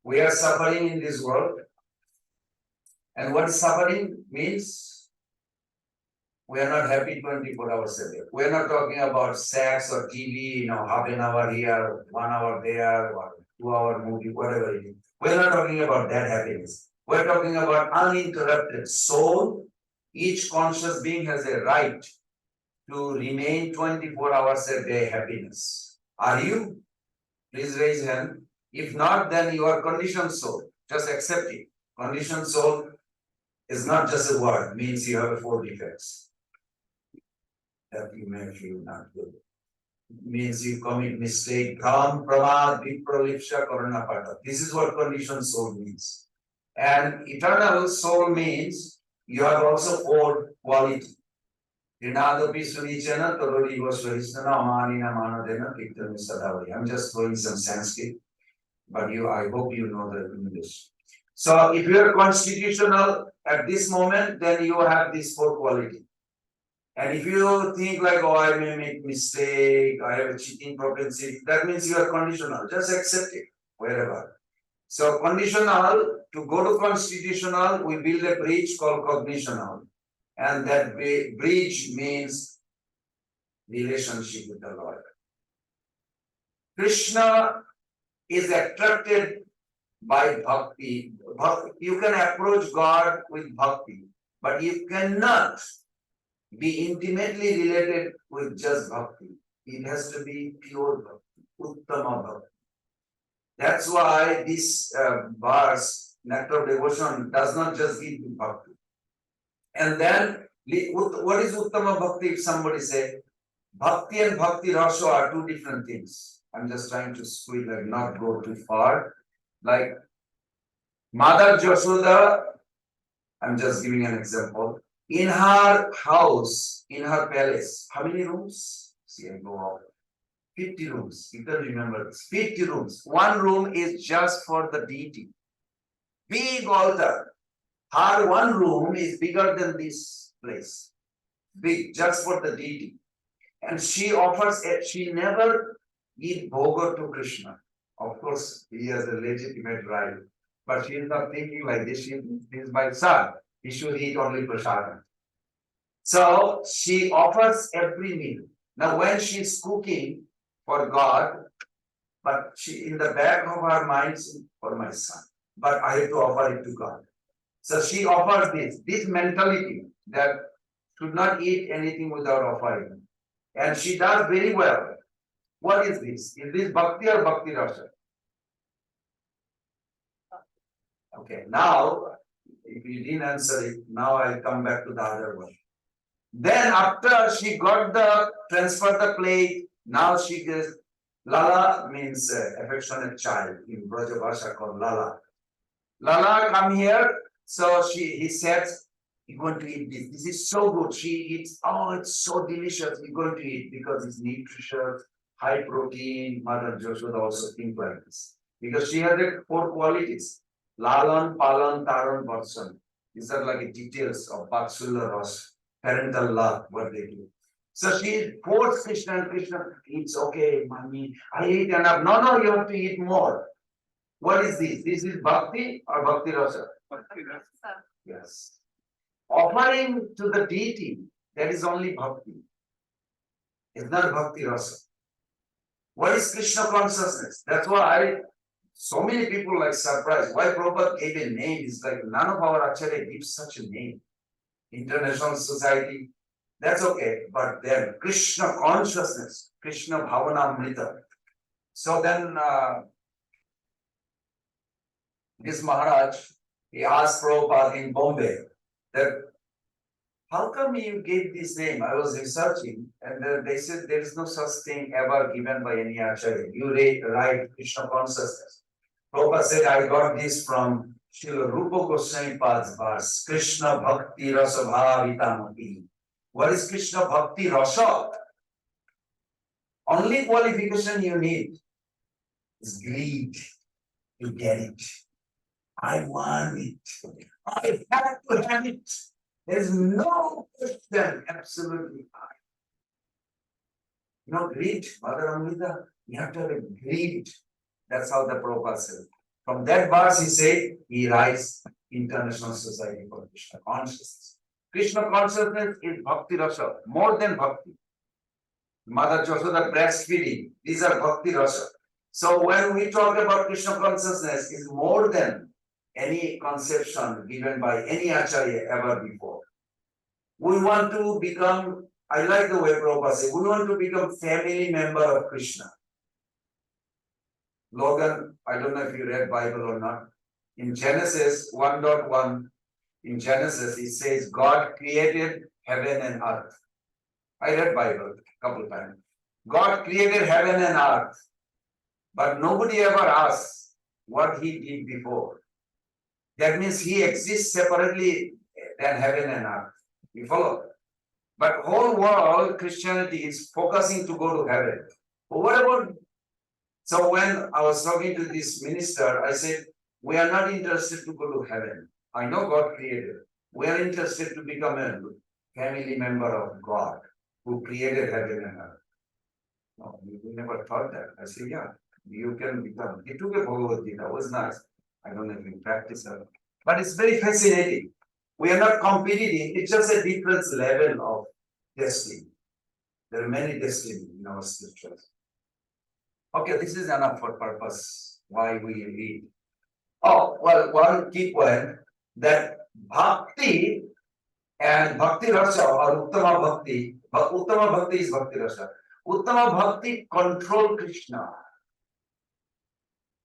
we are suffering in this world. And what suffering means? We are not happy 24 hours a day. We are not talking about sex or TV, half an hour here, 1 hour there, or 2 hour movie, whatever it is. We are not talking about that happiness. We are talking about uninterrupted soul. Each conscious being has a right to remain 24 hours a day happiness. Are you? Please raise hand. If not, then you are conditioned soul. Just accept it. Conditioned soul is not just a word, means you have 4 defects. That you may feel not good. Means you commit mistake, dham, pramad, vipralipsha, karanapada. This is what conditioned soul means. And eternal soul means you have also 4 qualities. I'm just throwing some Sanskrit, but I hope you know the English. So if you are constitutional at this moment, then you have these 4 qualities. And if you think like, oh, I may make mistake, I have a cheating propensity, that means you are conditional. Just accept it, wherever. So conditional, to go to constitutional, we build a bridge called cognitional. And that bridge means relationship with the Lord. Krishna is attracted by bhakti. You can approach God with bhakti, but you cannot be intimately related with just bhakti. It has to be pure bhakti, uttama bhakti. That's why this verse, Nectar of Devotion, does not just give you bhakti. And then, what is uttama bhakti? If somebody say, bhakti and bhakti rasa are 2 different things. I'm just trying to squeeze, like not go too far. Like Mother Jashoda, I'm just giving an example. In her house, in her palace, how many rooms? See, I go out. 50 rooms. You can remember this. 50 rooms. 1 room is just for the deity. Big altar. Her 1 room is bigger than this place. Big, just for the deity. And she offers it. She never gives bhoga to Krishna. Of course, he has a legitimate right. But she is not thinking like this. She is my son. He should eat only prasadam. So she offers every meal. Now, when she is cooking for God, but she in the back of her mind, for my son. But I have to offer it to God. So she offers this mentality that should not eat anything without offering. And she does very well. What is this? Is this bhakti or bhakti rasa? Okay, now, if you didn't answer it, now I'll come back to the other one. Then after she got the transfer the plate, now she gets Lala means affectionate child in Braja Bhasha called Lala. Lala, come here. So he says, you're going to eat this. This is so good. She eats, oh, it's so delicious. You're going to eat because it's nutritious, high protein. Mother Joshua also think like this. Because she has the 4 qualities. Lalan, Palan, Taran, Vatsal. These are like details of Vatsulla Ras, parental love, what they do. So she forced Krishna and Krishna eats, okay, mommy, I eat enough. No, you have to eat more. What is this? This is bhakti or bhakti rasa? Yes. Offering to the deity, that is only bhakti. It's not bhakti rasa. What is Krishna consciousness? That's why so many people like surprised. Why Prabhupada gave a name? It's like none of our Acharya gives such a name. International Society, that's okay. But then Krishna consciousness, Krishna Bhavanamrita. So then this Maharaj, he asked Prabhupada in Bombay that how come you gave this name? I was researching and they said there is no such thing ever given by any Acharya. You write Krishna consciousness. Prabhupada said, I got this from Srila Rupa Goswami Pad's verse, Krishna Bhakti Rasa Bhavitamati. What is Krishna Bhakti Rasa? Only qualification you need is greed to get it. I want it. I have to have it. There is no question, absolutely. Greed, Mother Amrita, you have to have a greed. That's how the Prabhupada said. From that verse, he said, he writes International Society for Krishna Consciousness. Krishna consciousness is bhakti rasa, more than bhakti. Mother Joshua breastfeeding, these are bhakti rasa. So when we talk about Krishna consciousness, is more than any conception given by any Acharya ever before. We want to become, I like the way Prabhupada said, we want to become family member of Krishna. Logan, I don't know if you read Bible or not. In Genesis 1.1, in Genesis, it says God created heaven and earth. I read Bible a couple of times. God created heaven and earth, but nobody ever asks what he did before. That means he exists separately than heaven and earth. You follow? But whole world, Christianity is focusing to go to heaven. But what about? So when I was talking to this minister, I said, we are not interested to go to heaven. I know God created. We are interested to become a family member of God who created heaven and earth. No, we never thought that. I said, yeah, you can become. He took a Bhagavad Gita, it was nice. I don't know if you practice it, but it's very fascinating. We are not competing, it's just a different level of destiny. There are many destinies in our scriptures. Okay, this is enough for purpose, why we read. Oh, well, one key point that bhakti and bhakti rasa or uttama bhakti, but uttama bhakti is bhakti rasa. Uttama bhakti control Krishna.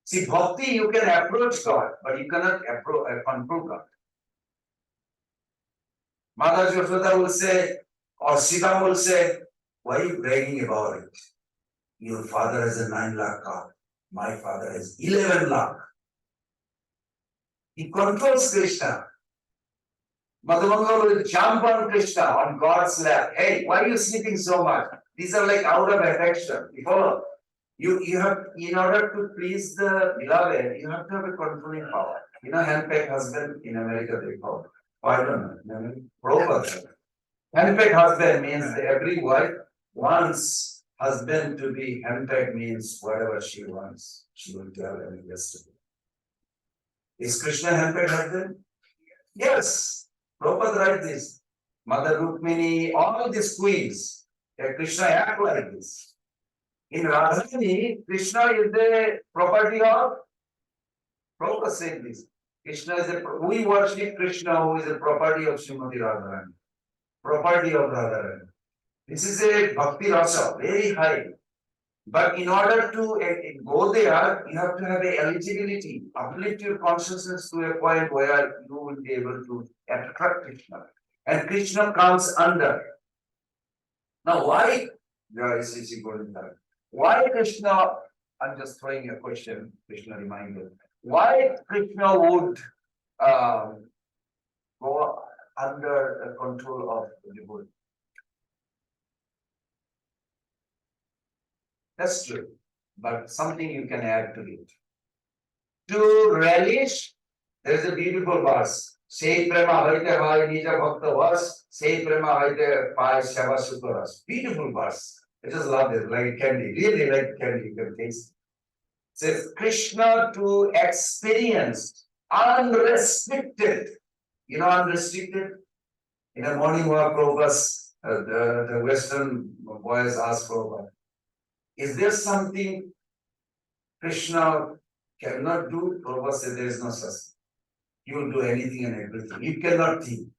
See, bhakti you can approach God, but you cannot control God. Mother Yashoda will say, or Sita will say, why are you bragging about it? Your father has a 9 lakh car. My father has 11 lakh. He controls Krishna. Madhumanga will jump on Krishna on God's lap. Hey, why are you sleeping so much? These are like out of affection. You follow? You have, in order to please the beloved, you have to have a controlling power. Handpicked husband in America they call it. Oh, I don't know. Prabhupada. Handpicked husband means that every wife wants husband to be handpicked, means whatever she wants, she will tell him yesterday. Is Krishna handpicked husband? Yes. Prabhupada write this. Mother Rukmini, all these queens, Krishna act like this. In Radharani, Krishna is the property of, Prabhupada said this, Krishna is we worship Krishna, who is a property of Srimati Radharani. Property of Radharani. This is a bhakti rasa, very high. But in order to go there, you have to have a eligibility, uplift your consciousness to a point where you will be able to attract Krishna. And Krishna comes under. Now, why? Why Krishna? I'm just throwing a question, Krishna reminded. Why Krishna would go under the control of the devotee? That's true, but something you can add to it. To relish, there is a beautiful verse. Sei prema haite hai nija bhakta vas, sei prema haite pai shava sukaras. Beautiful verse. I just love it, like candy, really like candy, you can taste it. Says Krishna to experience unrestricted. You know, unrestricted? In a morning walk, Prabhupada, the Western boys ask Prabhupada, is there something Krishna cannot do? Prabhupada said there is no such thing. He will do anything and everything. You cannot think.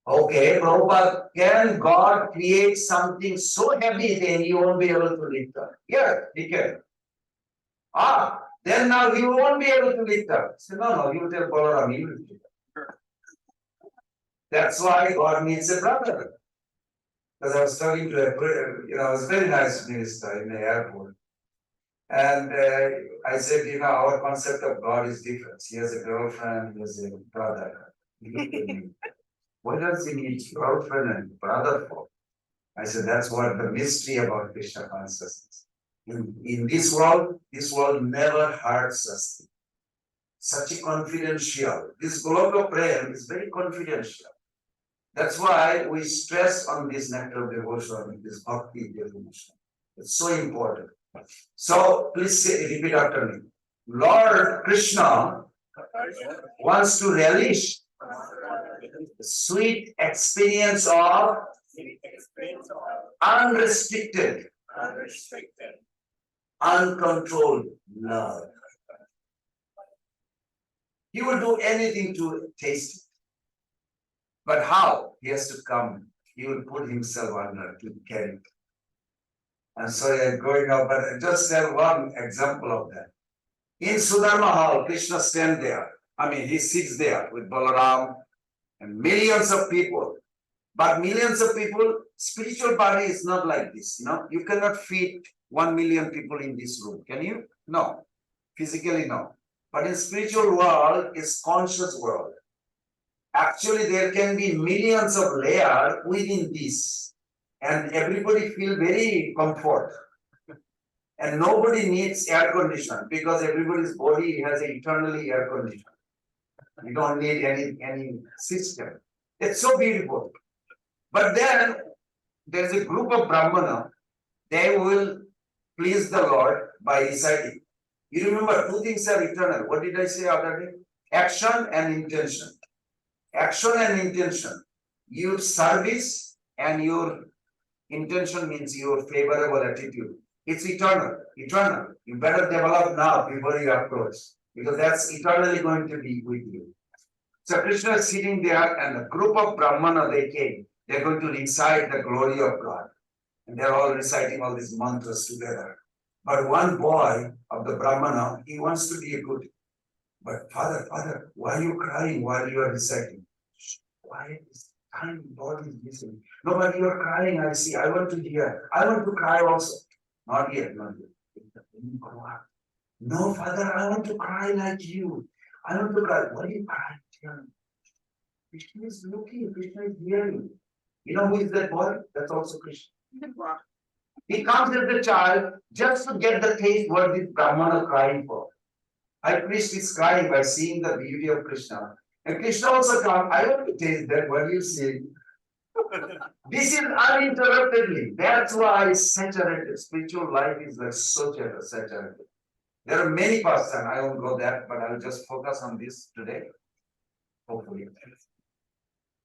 Okay, Prabhupada, can God create something so heavy then you won't be able to lift up? Yeah, he can. Then now you won't be able to lift up. So no, you will tell Balaram, he will lift up. That's why God needs a brother. Because I was talking to it was a very nice minister in the airport. And I said, our concept of God is different. He has a girlfriend, he has a brother. What does he need girlfriend and brother for? I said, that's what the mystery about Krishna consciousness. In this world never hurts us. Such a confidential. This Goloka prayer is very confidential. That's why we stress on this nectar of devotion, this bhakti devotion. It's so important. So please repeat after me. Lord Krishna wants to relish the sweet experience of unrestricted, uncontrolled love. He will do anything to taste it. But how? He has to come. He will put himself under to carry it. I'm sorry, I'm going up, but I just have one example of that. In Sudharma Hall, Krishna stands there. He sits there with Balaram and millions of people. But millions of people, spiritual body is not like this. You cannot fit 1 million people in this room. Can you? No. Physically, no. But in spiritual world, it's conscious world. Actually, there can be millions of layers within this. And everybody feel very comfort. And nobody needs air condition because everybody's body has eternally air condition. You don't need any system. It's so beautiful. But then there's a group of Brahmana, they will please the Lord by reciting. You remember, two things are eternal. What did I say other day? Action and intention. Action and intention. Your service and your intention means your favorable attitude. It's eternal. Eternal. You better develop now before you approach, because that's eternally going to be with you. So Krishna is sitting there, and a group of Brahmana, they came. They're going to recite the glory of God. And they're all reciting all these mantras together. But one boy of the Brahmana, he wants to be a good. But father, why are you crying while you are reciting? Why is time body listening? No, but you are crying, I see. I want to hear. I want to cry also. Not yet, not yet. No, father, I want to cry like you. I want to cry. Why are you crying? Krishna is looking, Krishna is hearing. You know who is that boy? That's also Krishna. He comes as a child just to get the taste what this Brahmana crying for. High priest is crying by seeing the beauty of Krishna. And Krishna also comes, I want to taste that, what do you say? This is uninterruptedly. That's why it's saturated. Spiritual life is like so saturated. There are many paths, and I won't go there, but I'll just focus on this today. Hopefully.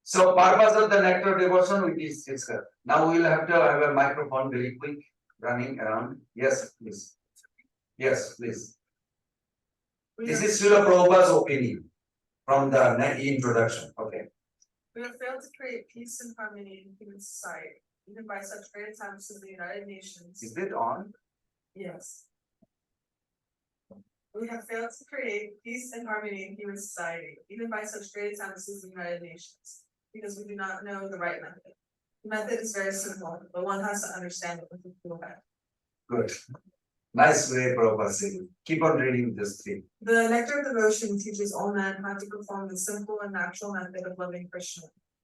So, purpose of the nectar of devotion, which is discussed. Now we will have to have a microphone very quick, running around. Yes, please. Yes, please. We This have, is Srila Prabhupada's opinion from the introduction. Okay. we have failed to create peace and harmony in human society, even by such great attempts as the United Nations. Is it on? Yes. We have failed to create peace and harmony in human society, even by such great attempts as the United Nations, because we do not know the right method. The method is very simple, but one has to understand it with a cool head. Good. Nice way, Prabhupada said. Keep on reading this thing. The Nectar of Devotion teaches all men how to perform the simple and natural method of loving Krishna,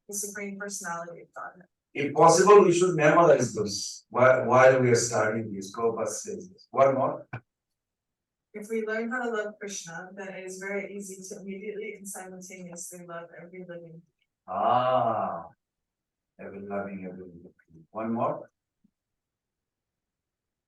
the Supreme Personality of Godhead. If possible, we should memorize those while we are studying this. Prabhupada says this. One more. If we learn how to love Krishna, then it is very easy to immediately and simultaneously love every living. Every loving, every living. One more.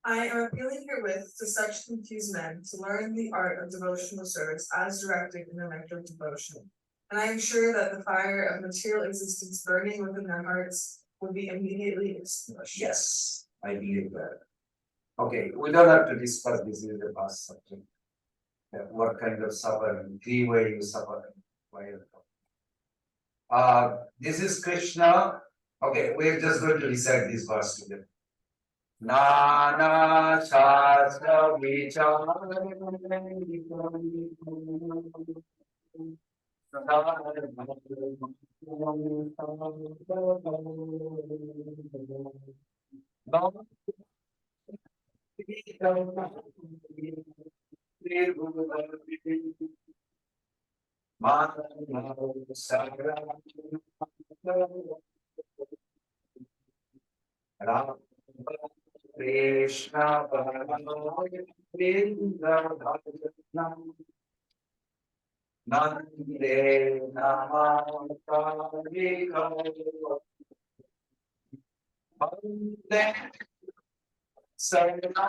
I am appealing herewith to such confused men to learn the art of devotional service as directed in the Nectar of Devotion. And I am sure that the fire of material existence burning within their hearts will be immediately extinguished. Yes, I believe that. Okay, we don't have to discuss this in the past subject. What kind of suffering, 3 ways you suffer. This is Krishna. Okay, we're just going to recite this verse together. Nana Shastra Vichar Krishna Nande Namakarika Bande Sarna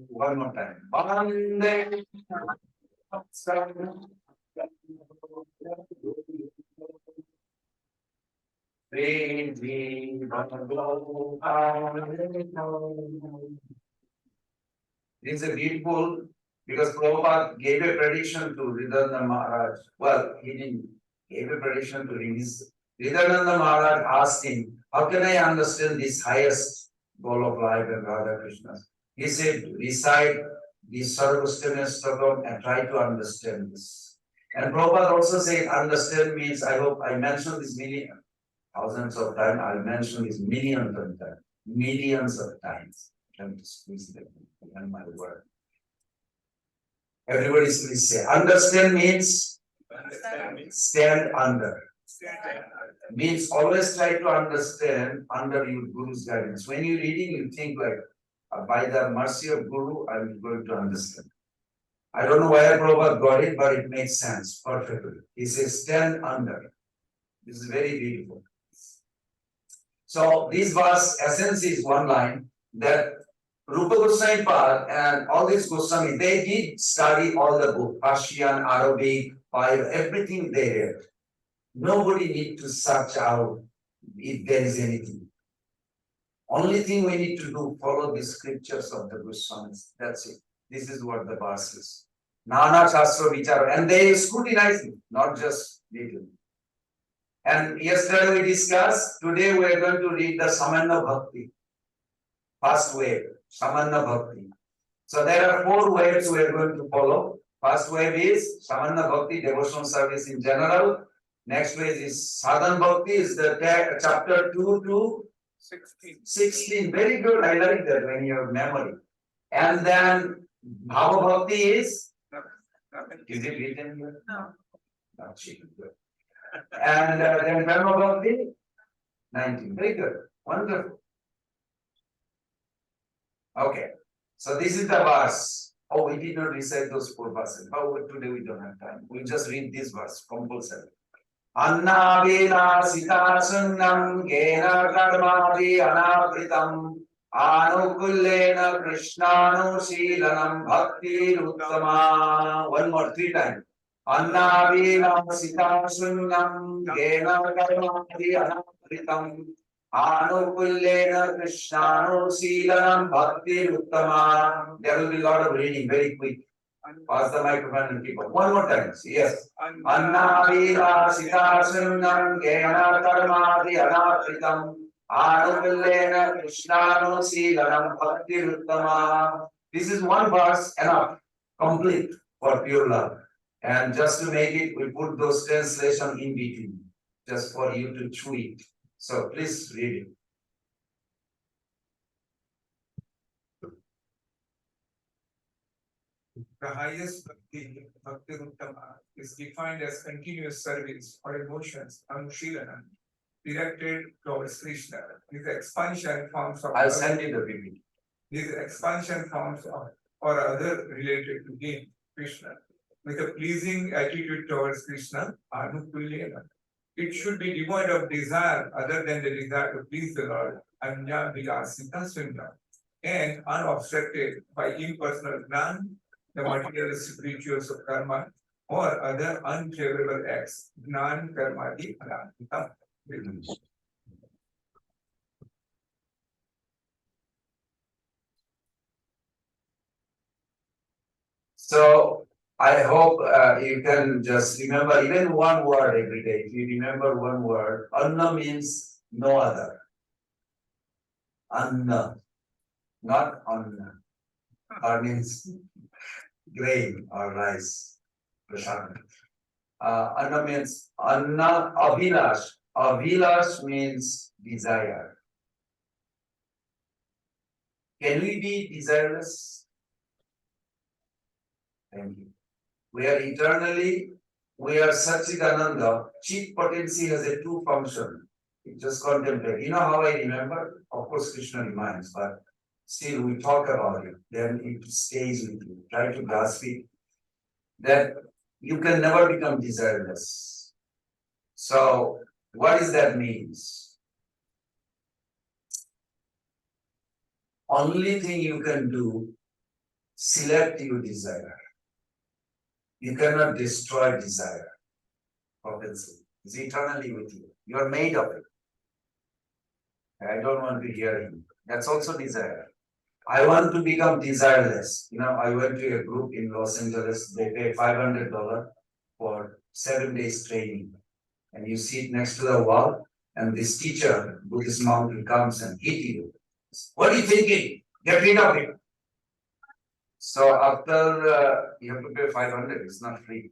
One more time. Bande Sarna This is a beautiful, because Prabhupada gave a prediction to Ridhananda Maharaj. Well, he didn't give a prediction to him. Ridhananda Maharaj asked him, how can I understand this highest goal of life and Radha Krishna? He said, recite the Sarvasthana Stakam and try to understand this. And Prabhupada also said, understand means, I hope I mentioned this thousands of times, I'll mention this millions of times, millions of times. I'm just squeeze them in my word. Everybody please say, understand means stand under. Means always try to understand under your Guru's guidance. When you're reading, you think like, by the mercy of Guru, I'm going to understand. I don't know where Prabhupada got it, but it makes sense perfectly. He says, stand under. This is very beautiful. So this verse essence is one line that Rupa Goswami Pad and all these Goswami, they did study all the book, Persian, Arabic, Bible, everything they read. Nobody need to search out if there is anything. Only thing we need to do, follow the scriptures of the Goswamis. That's it. This is what the verse is. Nana Shastra Vichara. And they scrutinize it, not just little. And yesterday we discussed, today we are going to read the Samanna Bhakti. First wave, Samanna Bhakti. So there are 4 waves we are going to follow. First wave is Samanna Bhakti, devotional service in general. Next wave is Sadhan Bhakti, is the chapter 2 to 16. Very good, I like that when you have memory. And then Bhava Bhakti is it written here? No. Not good. And then Brahma Bhakti, 19. Very good. Wonderful. Okay. So this is the verse. Oh, we did not recite those 4 verses. But today we don't have time. We'll just read this verse compulsory. Anna Vela Sita Sunnam Gena Karmadi Anavritam Anukullena Krishnanu Shilanam Bhakti Uttama. One more, 3 times. Annavina Sitasunnam Gena Karmati Anakritam Anukullena Krishnano Silanam Bhakti Uttama. There will be a lot of reading, very quick. Pass the microphone and keep up. One more time. Yes. Annavina Sitasunnam Gena Karmati Anakritam Anukullena Krishnano Silanam Bhakti Uttama. This is one verse enough, complete for pure love. And just to make it, we put those translation in between, just for you to chew it. So please read it. The highest Bhakti Uttama, is defined as continuous service or emotions, Anushilana, directed towards Krishna. These expansion forms of I'll send you the video. these expansion forms of or other related to him, Krishna, with a pleasing attitude towards Krishna, Anukulyena. It should be devoid of desire other than the desire to please the Lord, Anya Vilasita Sundar, and unobstructed by impersonal Gnan, the materialistic rituals of karma, or other unfavorable acts, Gnan Karmadi Anantam. So I hope you can just remember even one word every day. If you remember one word, Anna means no other. Anna, not Anna. Means grain or rice. Anna means Anna Avilash. Avilash means desire. Can we be desireless? Thank you. We are eternally, we are Satchidananda. Chief potency has a two function. It just contemplate. You know how I remember? Of course, Krishna reminds, but still we talk about it. Then it stays with you. Try to grasp it. That you can never become desireless. So, what does that means? Only thing you can do, select your desire. You cannot destroy desire. Obviously, it's eternally with you. You are made of it. I don't want to hear him. That's also desire. I want to become desireless. You know, I went to a group in Los Angeles. They pay $500 for 7 days training. And you sit next to the wall, and this teacher, Buddhist monk, comes and hit you. What are you thinking? Get rid of it. So after you have to pay 500, it's not free.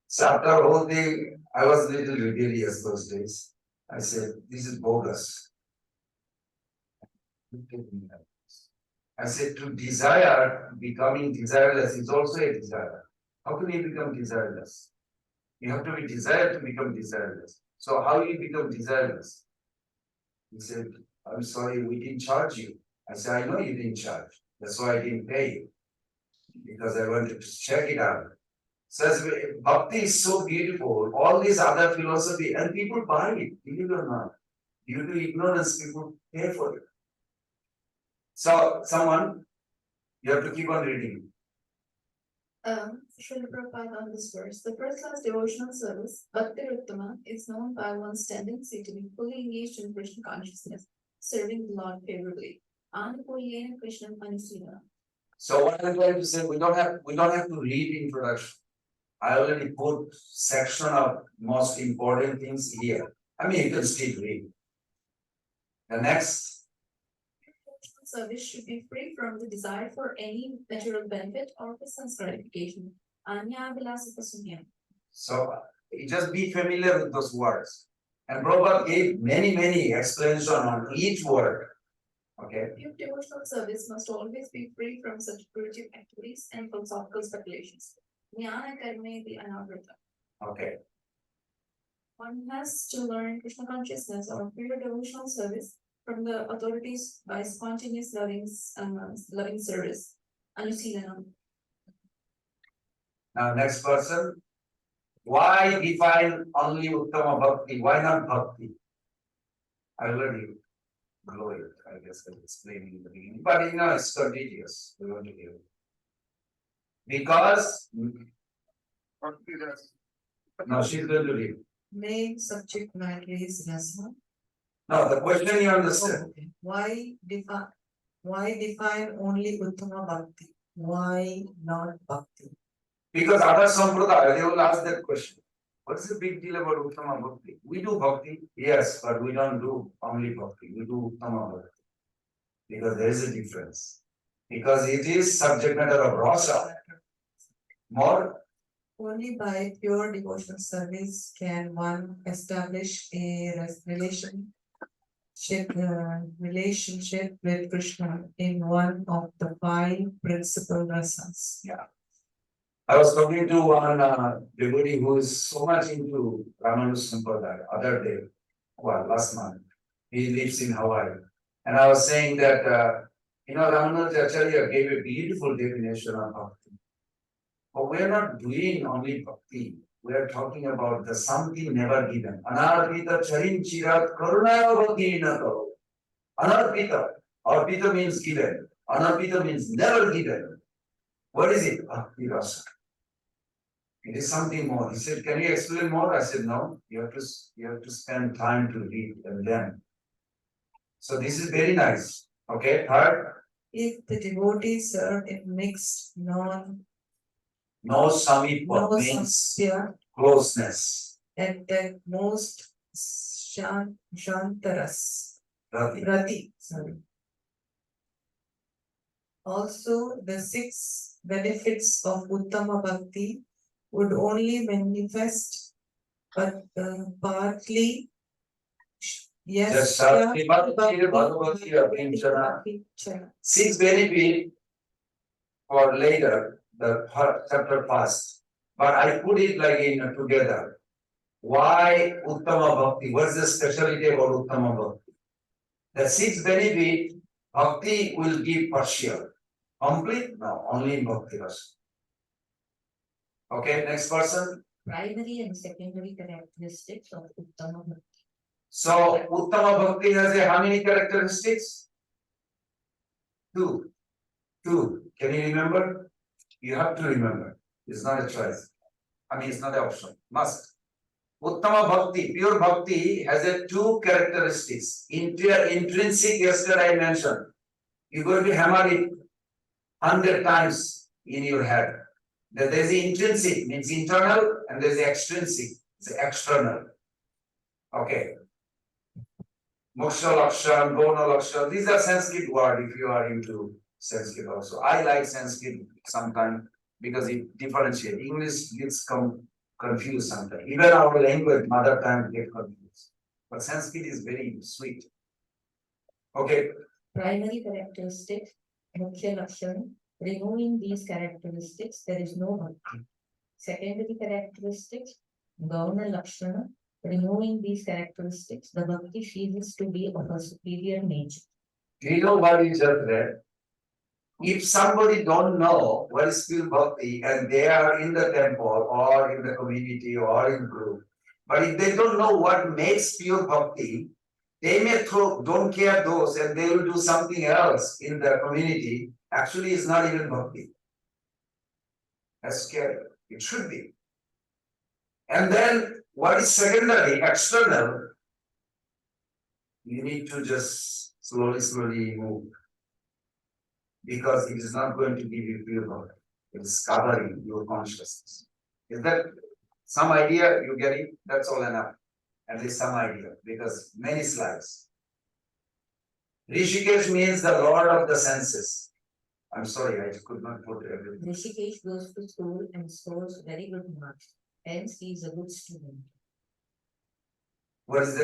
So after whole thing, I was a little rebellious those days. I said, this is bogus. I said, to desire, becoming desireless is also a desire. How can you become desireless? You have to be desired to become desireless. So how you become desireless? He said, I'm sorry, we didn't charge you. I said, I know you didn't charge. That's why I didn't pay you. Because I wanted to check it out. Says Bhakti is so beautiful, all these other philosophy, and people buy it, believe it or not. Due to ignorance, people pay for it. So, someone, you have to keep on reading. Srila Prabhupada on this verse, the first class devotional service, Bhakti Uttama, is known by one's tendency to be fully engaged in Krishna consciousness, serving the Lord favorably. Anukulyena Krishna Anusila. So what I'm trying to say, we don't have to read introduction. I already put section of most important things here. I mean, you can still read. The next. Service should be free from the desire for any material benefit or for sense gratification. Anya Vilasita Sunyam. So just be familiar with those words. And Prabhupada gave many explanations on each word. Okay. Pure devotional service must always be free from such primitive activities and philosophical speculations. Jnana karme the anavrita. Okay. One has to learn Krishna consciousness or pure devotional service from the authorities by spontaneous loving service. Anusilanam. Now next person. Why define only Uttama Bhakti? Why not Bhakti? I already blow it. I guess I explained in the beginning. But you know, it's contagious. We want to hear it. Because Bhakti rasa. No, she's going to read. Main subject matter is rasa. No, the question you understand. Okay. Why define only Uttama Bhakti? Why not Bhakti? Because other sampradaya, they will ask that question. What's the big deal about Uttama Bhakti? We do Bhakti, yes, but we don't do only Bhakti, we do Uttama Bhakti. Because there is a difference. Because it is subject matter of rasa. More, Only by pure devotional service can one establish a relationship with Krishna in one of the five principal rasas. I was talking to one devotee who is so much into Ramanuja Sampradaya other day, well, last month. He lives in Hawaii. And I was saying that, Ramanuja Acharya gave a beautiful definition of bhakti. But we are not doing only bhakti. We are talking about the something never given. Anarpita charin chirat karunaya bhakti karo. Anarpita. Arpita means given. Anarpita means never given. What is it? Bhakti rasa. It is something more. He said, can you explain more? I said, no, you have to spend time to read and learn. So this is very nice. Okay, third, If the devotees serve in mixed no samipya means samsya closeness. at the most shantaras. Rati. Rati, sorry. Also, the 6 benefits of Uttama Bhakti would only manifest, but partly. Yes. Bhakti Bhagavati Abhinchana. 6 benefit for later, the chapter past. But I put it like in together. Why Uttama Bhakti? What is the specialty about Uttama Bhakti? The 6 benefit, Bhakti will give partial. Complete? No, only in Bhakti Rasa. Okay, next person. Primary and secondary characteristics of Uttama Bhakti. So, Uttama Bhakti has how many characteristics? 2. Can you remember? You have to remember. It's not a choice. It's not an option. Must. Uttama Bhakti, pure Bhakti has 2 characteristics. Intrinsic, yesterday I mentioned. You're going to hammer it 100 times in your head. There is the intrinsic, means internal, and there is the extrinsic, it's external. Okay. Moksha Lakshan, Gona Lakshan, these are Sanskrit words if you are into Sanskrit also. I like Sanskrit sometimes because it differentiates. English gets confused sometimes. Even our language, mother tongue, get confused. But Sanskrit is very sweet. Okay. Primary characteristics, Mukhya Lakshana. Removing these characteristics, there is no Bhakti. Secondary characteristics, Gauna Lakshana. Removing these characteristics, the Bhakti ceases to be of a superior nature. Do you know what you just read? If somebody don't know what is pure bhakti and they are in the temple or in the community or in group, but if they don't know what makes pure bhakti, they may don't care those and they will do something else in the community. Actually, it's not even bhakti. That's scary. It should be. And then what is secondary, external, you need to just slowly move. Because it is not going to give you pure bhakti. It is covering your consciousness. Is that some idea you getting? That's all enough. At least some idea, because many slides. Rishikesh means the Lord of the senses. I'm sorry, I could not put everything. Rishikesh goes to school and scores very good marks. Hence, he is a good student. What is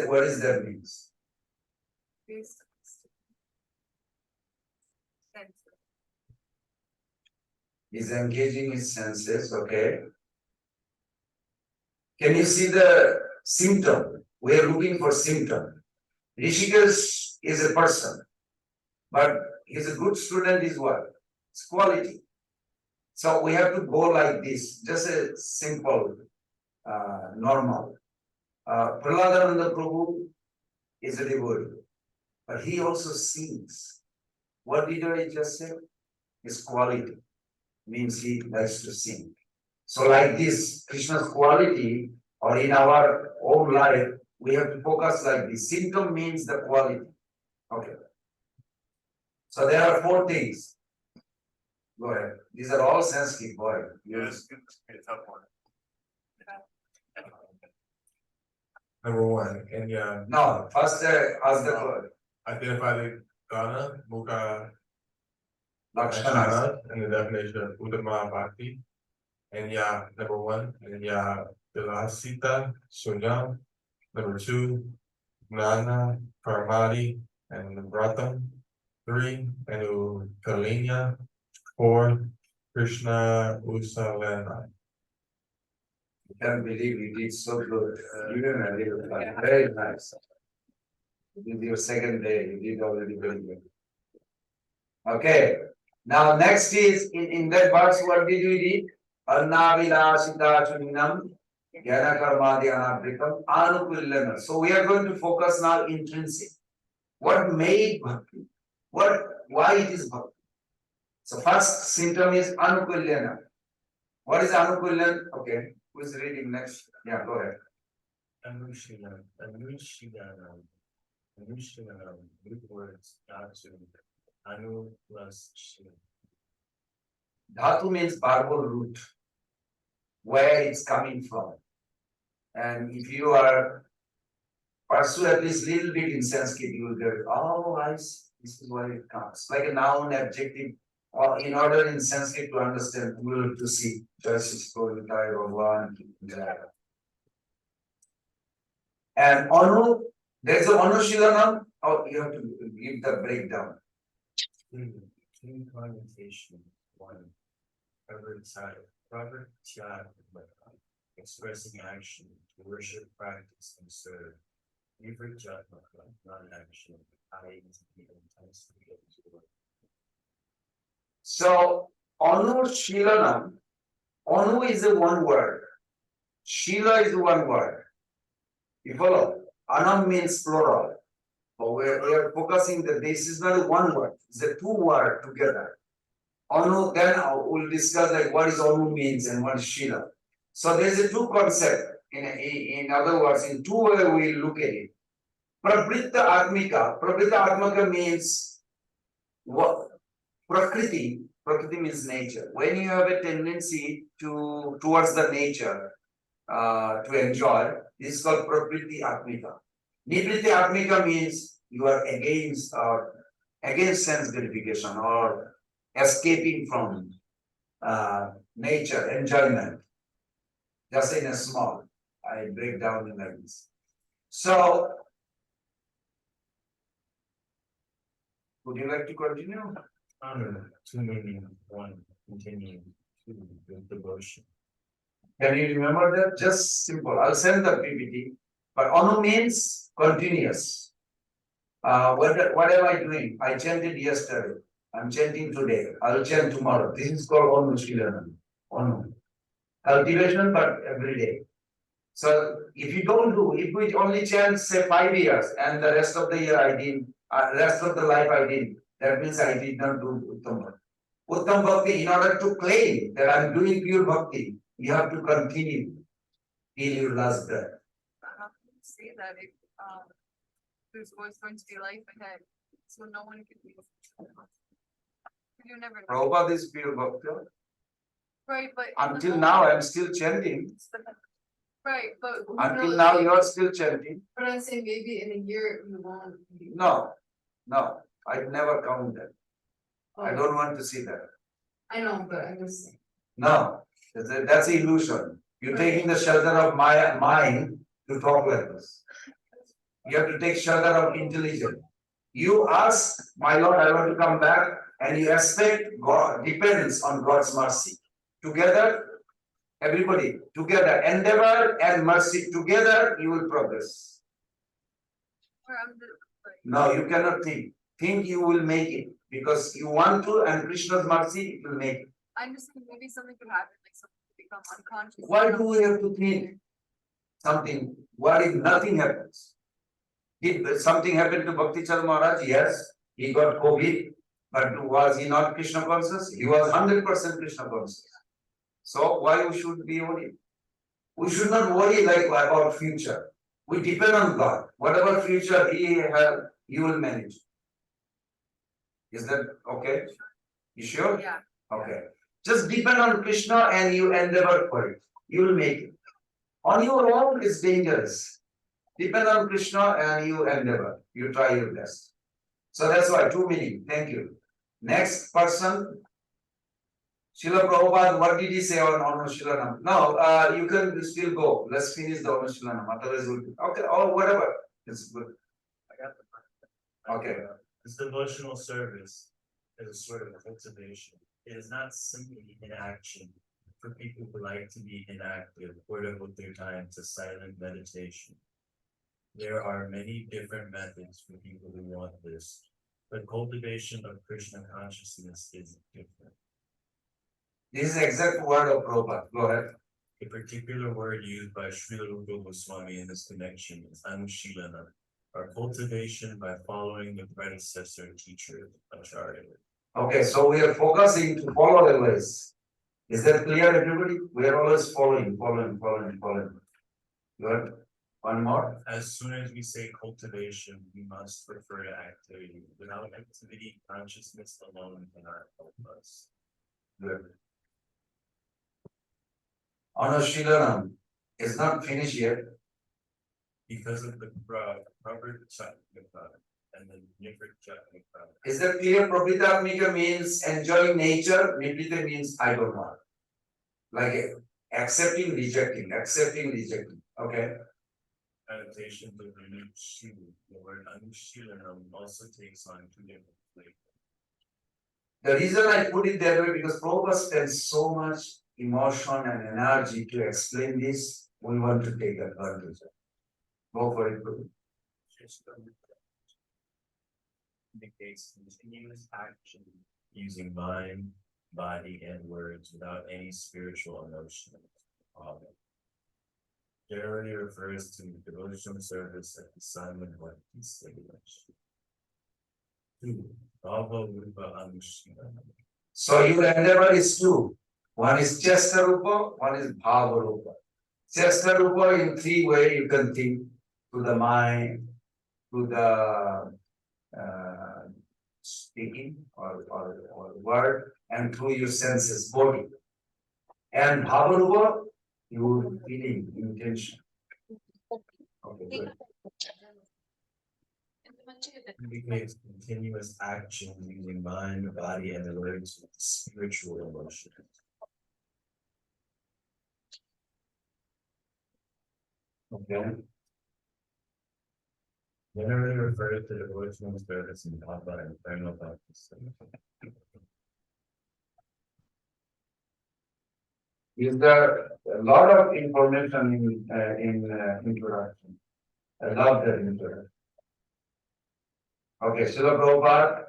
that means? He's engaging his senses, okay. Can you see the symptom? We are looking for symptom. Rishikesh is a person, but he's a good student is what? It's quality. So we have to go like this, just a simple, normal. Prahladananda Prabhu is a devotee, but he also sings. What did I just say? His quality means he likes to sing. So like this, Krishna's quality or in our own life, we have to focus like this. Symptom means the quality. Okay. So there are 4 things. Go ahead. These are all Sanskrit. Go ahead. Yes, it's a tough one. Number 1, can you No, first ask the word. identify the Gana, Mukha, Lakshanas. Lakshana, and the definition of Uttama Bhakti? And number 1, and Vilasita, Sunyam. Number 2, Gnana, Paramati, and Vratam. 3, and Kalinya. 4, Krishna Usalena. Can't believe you did so good. You didn't like very nice. This is your second day. You did already very good. Okay. Now next is in that verse, what did we read? Annavila Siddha Chuninam Gyana Karma Dhyanabhrikam Anukullana. So we are going to focus now intrinsic. What made bhakti? Why it is bhakti? So first symptom is Anukullana. What is Anukullan? Okay. Who is reading next? Yeah, go ahead. Anushilanam, Greek words, Dhatu, Anu plus Shilan. Dhatu means verbal root, where it's coming from. And if you are pursue at least little bit in Sanskrit, you will get, oh, I see, this is where it comes. Like a noun, adjective, or in order in Sanskrit to understand, we will to see. And Anu, there's a Anushilanam, or you have to give the breakdown. Two connotation, 1, proper expressing action to worship, practice, and serve. Non-action, So, Anu Shilanam, Anu is a one word. Shila is one word. You follow? Anam means plural. But we are focusing that this is not a one word, it's a 2 word together. Anu, then we'll discuss like what is Anu means and what is Shila. So there's a 2 concept. In other words, in 2 ways we look at it. Pravrita Atmika. Pravrita Atmika means what? Prakriti. Prakriti means nature. When you have a tendency towards the nature to enjoy, this is called Prakriti Atmika. Nibriti Atmika means you are against sense gratification or escaping from nature, enjoyment. Just in a small, I break down in like this. So, would you like to continue? honor, 2 meaning, 1, continuing, 2, with devotion. Can you remember that? Just simple. I'll send the PPT. But Anu means continuous. What am I doing? I chanted yesterday. I'm chanting today. I'll chant tomorrow. This is called Anu Shilanam. Anu. Cultivation, but every day. So if you don't do, if we only chant say 5 years and the rest of the year I didn't, rest of the life I didn't, that means I did not do Uttam Bhakti. Uttam Bhakti, in order to claim that I'm doing pure Bhakti, you have to continue till your last breath. How can you say that if there's always going to be life ahead, so no one can be. You never know. Prabhupada is pure Bhakti. Right, but Until now, I'm still chanting. right, but Until now, you are still chanting. But I'm saying maybe in a year you won't. No, I'd never count that. I don't want to see that. I know, but I'm just saying. No, that's an illusion. You're taking the shelter of my mind to talk like this. You have to take shelter of intelligence. You ask, my Lord, I want to come back, and you expect God depends on God's mercy. Together, everybody, together, endeavor and mercy together, you will progress. No, you cannot think. Think you will make it because you want to, and Krishna's mercy, it will make it. I'm just saying maybe something could happen, like something could become unconscious. Why do we have to think something? What if nothing happens? Did something happen to Bhakti Chand Maharaj? Yes, he got COVID, but was he not Krishna conscious? He was 100% Krishna conscious. So why we should be worried? We should not worry like about future. We depend on God. Whatever future He will manage. Is that okay? You sure? Yeah. Okay. Just depend on Krishna and you endeavor for it. You will make it. On your own, it's dangerous. Depend on Krishna and you endeavor. You try your best. So that's why, 2 meaning. Thank you. Next person. Srila Prabhupada, what did he say on Anushilanam? No, you can still go. Let's finish the Anushilanam. Otherwise, we'll okay, or whatever. It's good. I got the. Okay. This devotional service is a sort of cultivation. It is not simply inaction for people who like to be inactive or devote their time to silent meditation. There are many different methods for people who want this, but cultivation of Krishna consciousness is different. This is the exact word of Prabhupada. Go ahead. A particular word used by Srila Rupa Goswami in this connection is Anushilana, or cultivation by following the predecessor teacher, Acharya. Okay, so we are focusing to follow the ways. Is that clear, everybody? We are always following. Good. One more. As soon as we say cultivation, we must refer to activity. Without activity, consciousness alone cannot help us. Good. Anushilanam is not finished yet. Because of the proper Chatmika and the different Chatmika. Is that clear? Prapitatmika means enjoying nature. Nibrita means I don't want. Like accepting, rejecting. Okay. Adaptation to Anushila. The word Anushilanam also takes on 2 different flavors. The reason I put it that way because Prabhupada spends so much emotion and energy to explain this. We want to take advantage of it. Go for it, Prabhu. Indicates continuous action using mind, body, and words without any spiritual emotion. Generally refers to devotional service at the Simon Bhakti stage. 2. Bhava Rupa Anushilana. So your endeavor is 2. One is Chesta Rupa, one is Bhava Rupa. Chesta Rupa in 3 ways you can think to the mind, to the speaking or word, and through your senses, body. And Bhava Rupa, your feeling, intention. Okay, good. Indicates continuous action using mind, body, and the words with spiritual emotion. Okay. Generally referred to devotional service in Bhava and Prema practice. Is there a lot of information in introduction? I love that introduction. Okay, Srila Prabhupada.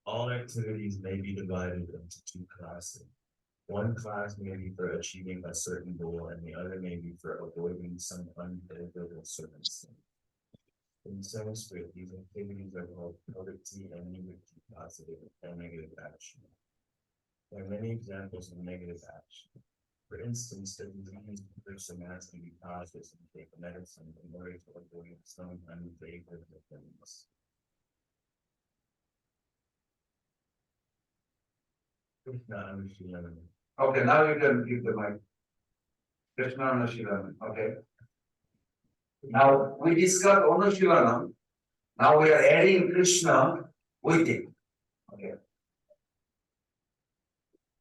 All activities may be divided into 2 classes. One class may be for achieving a certain goal, and the other may be for avoiding some unfavorable circumstance. In Sanskrit, these activities are called pravritti and nivritti, positive and negative action. There are many examples of negative action. For instance, the diseased person has to be cautious and take medicine in order to avoid some unfavorable things. Krishna Anushilana. Okay, now you can give the mic. Krishna Anushilanam. Okay. Now we discussed Anushilanam. Now we are adding Krishna with it. Okay.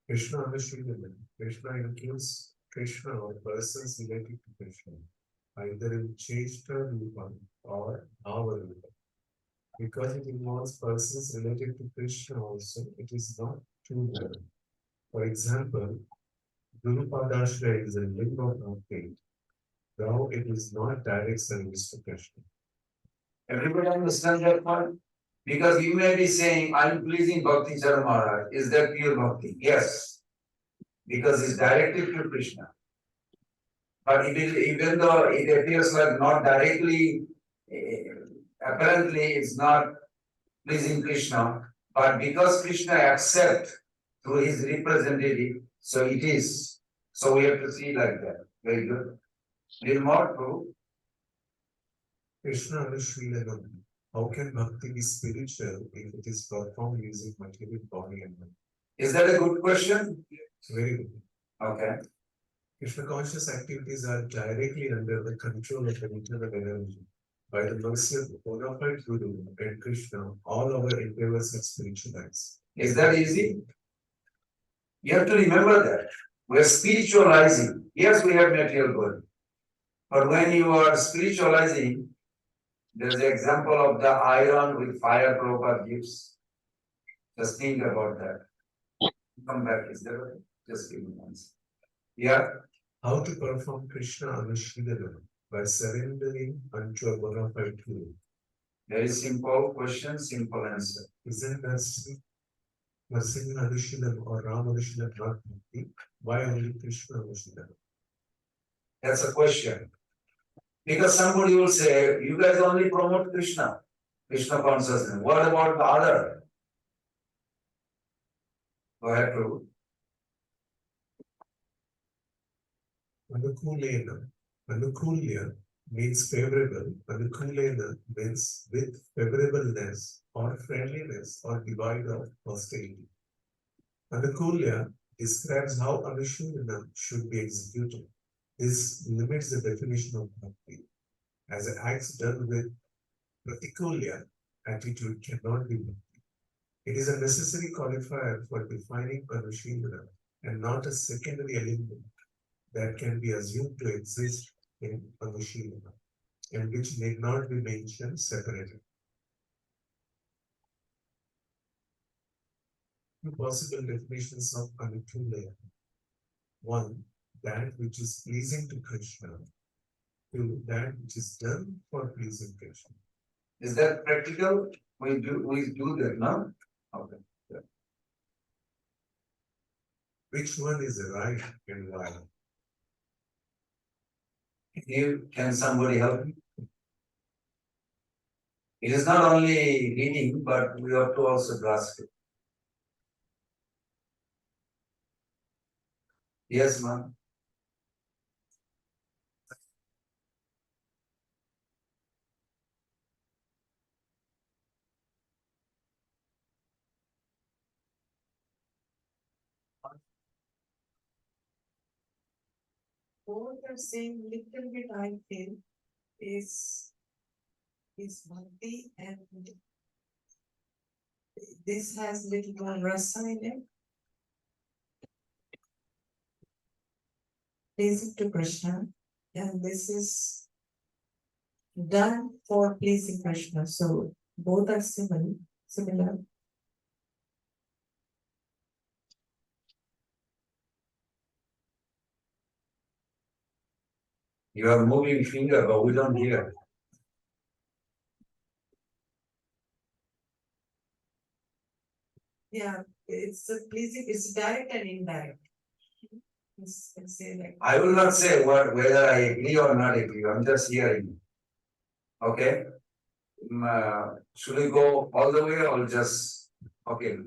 Krishna Anushilanam. Krishna includes Krishna or persons related to Krishna, either in Cheshta Rupa or Bhava Rupa. Because it involves persons related to Krishna also, it is not too bad. For example, Guru Padashra is a link of bhakti, though it is not direct service to Krishna. Everybody understand that point? Because you may be saying, I'm pleasing Bhakti Charamara. Is that pure bhakti? Yes. Because it's directed to Krishna. But even though it appears like not directly, apparently it's not pleasing Krishna, but because Krishna accepts through his representative, so it is. So we have to see like that. Very good. Little more true. Krishna Anushrilanam. How can bhakti be spiritual if it is performed using material body and mind? Is that a good question? Very good. Okay. Krishna conscious activities are directly under the control of the internal energy. By the mercy of the bona fide Guru and Krishna, all our endeavors are spiritualized. Is that easy? You have to remember that. We are spiritualizing. Yes, we have material body. But when you are spiritualizing, there is an example of the iron with fire Prabhupada gives. Just think about that. Come back, is that okay? Just give me one second. Yeah. How to perform Krishna Anushrilanam? By surrendering unto a bona fide Guru. Very simple question, simple answer. Isn't that Narasimha Anushrilanam or Ram Anushrilanam not bhakti? Why only Krishna Anushrilanam? That's a question. Because somebody will say, you guys only promote Krishna, Krishna consciousness. What about the other? Go ahead, Prabhu. Anukulena. Anukulya means favorable. Anukulena means with favorableness or friendliness or devoid of hostility. Anukulya describes how Anushrilanam should be executed. This limits the definition of bhakti. As acts done with pratikulya attitude cannot be bhakti. It is a necessary qualifier for defining Anushrilanam and not a secondary element that can be assumed to exist in Anushrilanam and which need not be mentioned separately. Two possible definitions of Anukulya. One, that which is pleasing to Krishna. Two, that which is done for pleasing Krishna. Is that practical? We do that, no? Okay. Yeah. Which one is right and why? Can somebody help me? It is not only reading, but we have to also grasp it. Yes, ma'am. Both are saying little bit I feel is bhakti and this has little more rasa in it. Pleasing to Krishna, and this is done for pleasing Krishna. So both are similar. You are moving finger, but we don't hear. Yeah, it's a pleasing, it's direct and indirect. Say like. I will not say whether I agree or not agree. I'm just hearing. Okay. Should we go all the way or just okay?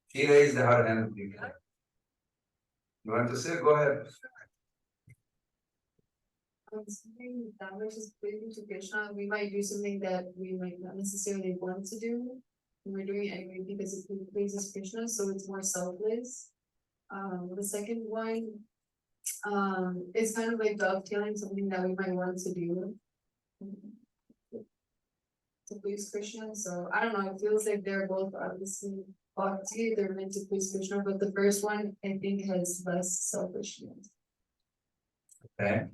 She raised her hand. You want to say? Go ahead. Something that which is pleasing to Krishna, we might do something that we might not necessarily want to do. And we're doing it anyway because it pleases Krishna, so it's more selfless. The second one, it's kind of like dovetailing something that we might want to do to please Krishna. So I don't know, it feels like they're both obviously bhakti, they're meant to please Krishna, but the first one I think has less selfishness. Okay.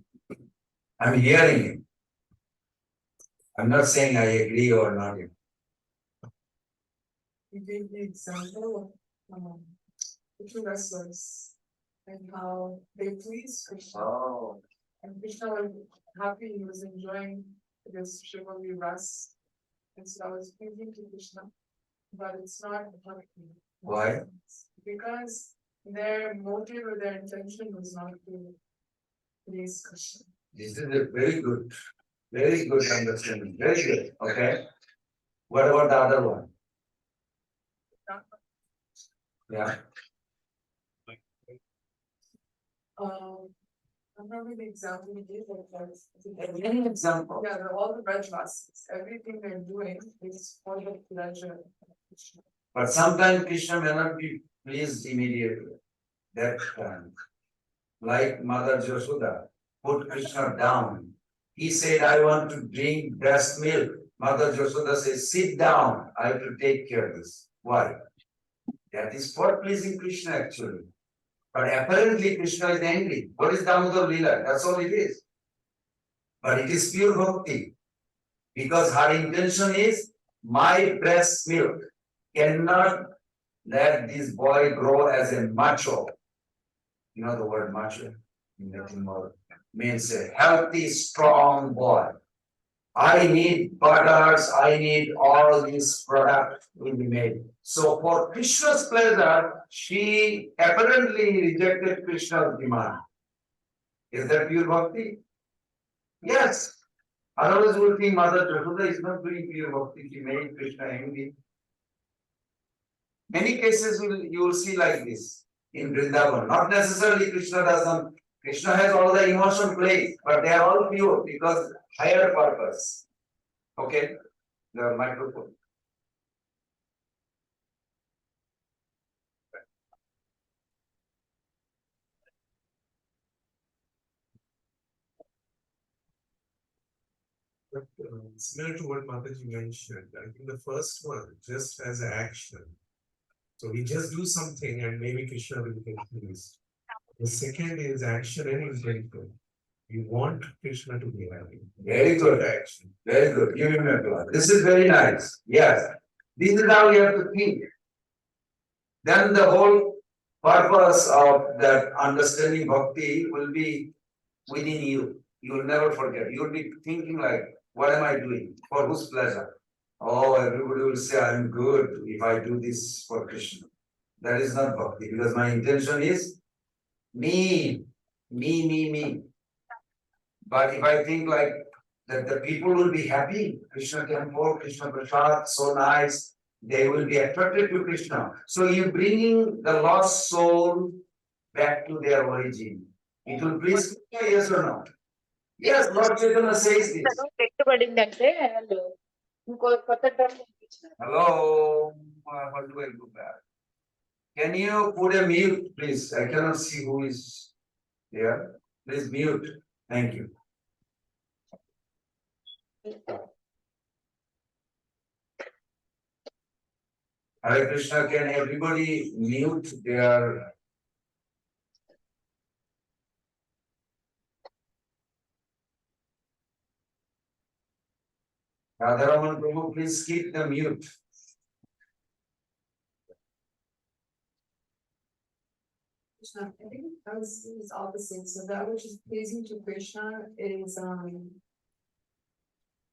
I'm hearing it. I'm not saying I agree or not agree. You gave the example of the two wrestlers and how they please Krishna. Oh. And Krishna was happy, he was enjoying this chivalry ras. And so that was pleasing to Krishna. But it's not bhakti. Why? Because their motive or their intention was not to please Krishna. This is a very good understanding. Very good. Okay. What about the other one? Yeah. I remember the example you gave, like, that's. Any example? Yeah, all the Rajvasis, everything they're doing is for the pleasure of Krishna. But sometimes Krishna may not be pleased immediately. That time. Like Mother Yashoda put Krishna down. He said, I want to drink breast milk. Mother Yashoda says, sit down. I have to take care of this. Why? That is for pleasing Krishna actually. But apparently Krishna is angry. What is Damodar Leela? That's all it is. But it is pure bhakti. Because her intention is, my breast milk cannot let this boy grow as a macho. You know the word macho? In Latin word means a healthy, strong boy. I need butters, I need all these products will be made. So for Krishna's pleasure, she apparently rejected Krishna's demand. Is that pure bhakti? Yes. Otherwise, we would think Mother Yashoda is not doing pure bhakti, she made Krishna angry. Many cases you will see like this in Vrindavan. Not necessarily Krishna doesn't. Krishna has all the emotion plays, but they are all pure because higher purpose. Okay, the microphone. But similar to what Mataji mentioned, I think the first one, just as an action. So we just do something and maybe Krishna will get pleased. The second is action and intention. You want Krishna to be happy. Very good. Action. Very good. Give him a applause. This is very nice. Yes. This is how you have to think. Then the whole purpose of that understanding bhakti will be within you. You will never forget. You will be thinking like, what am I doing? For whose pleasure? Oh, everybody will say I'm good if I do this for Krishna. That is not bhakti because my intention is me. But if I think like that the people will be happy, Krishna temple, Krishna Prasad, so nice, they will be attracted to Krishna. So you bringing the lost soul back to their origin. It will please Krishna, yes or no? Yes, Lord Chaitanya says this. Hello, how do I do that? Can you put a mute, please? I cannot see who is here. Please mute. Thank you. Hare Krishna, can everybody mute their Radharaman Prabhu, please keep the mute. Krishna, I think I was is opposite, so that which is pleasing to Krishna is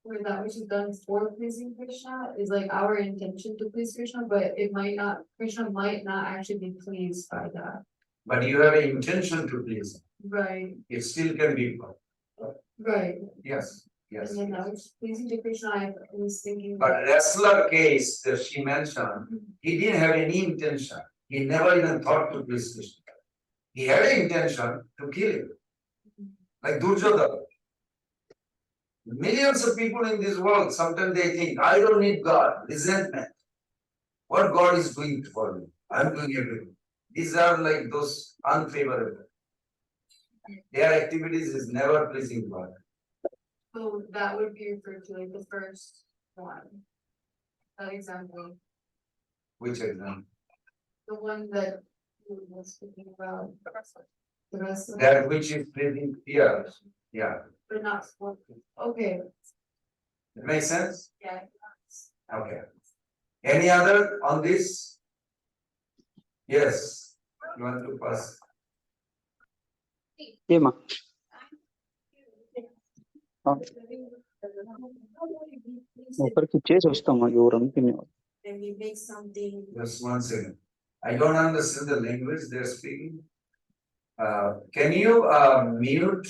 where that which is done for pleasing Krishna is like our intention to please Krishna, but it might not, Krishna might not actually be pleased by that. But you have an intention to please. Right, It still can be. right, Yes, yes. and then that which is pleasing to Krishna, I was thinking. But wrestler case that she mentioned, he didn't have any intention. He never even thought to please Krishna. He had an intention to kill him. Like Duryodhana. Millions of people in this world, sometimes they think, I don't need God, resentment. What God is doing for me? I'm doing everything. These are like those unfavorable. Their activities is never pleasing God. So that would be referred to like the first one. That example, Which example? the one that we were speaking about. The rest of That which is pleasing, yeah. but not for, okay, It makes sense? yeah. Okay. Any other on this? Yes. You want to pass? ఏమా ఒకరికి ఇచ్చేసి వస్తామా ఎవరు అనుకునేవారు. Then we make something. Just one second. I don't understand the language they're speaking. Can you mute?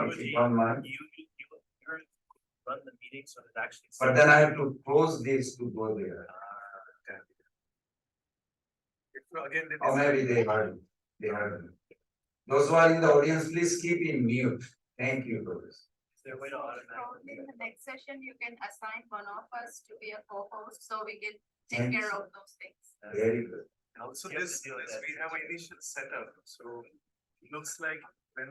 If you don't mind. You're run the meeting so that actually. But then I have to close this to go there. Okay. Again, Or maybe they heard me. They heard me. Those who are in the audience, please keep in mute. Thank you, brothers. So we don't automatically. Probably in the next session, you can assign one of us to be a co-host, so we can Thank take care you. of those things. Very good. And also Yeah, this, we do this that. we have an initial setup, so it looks like when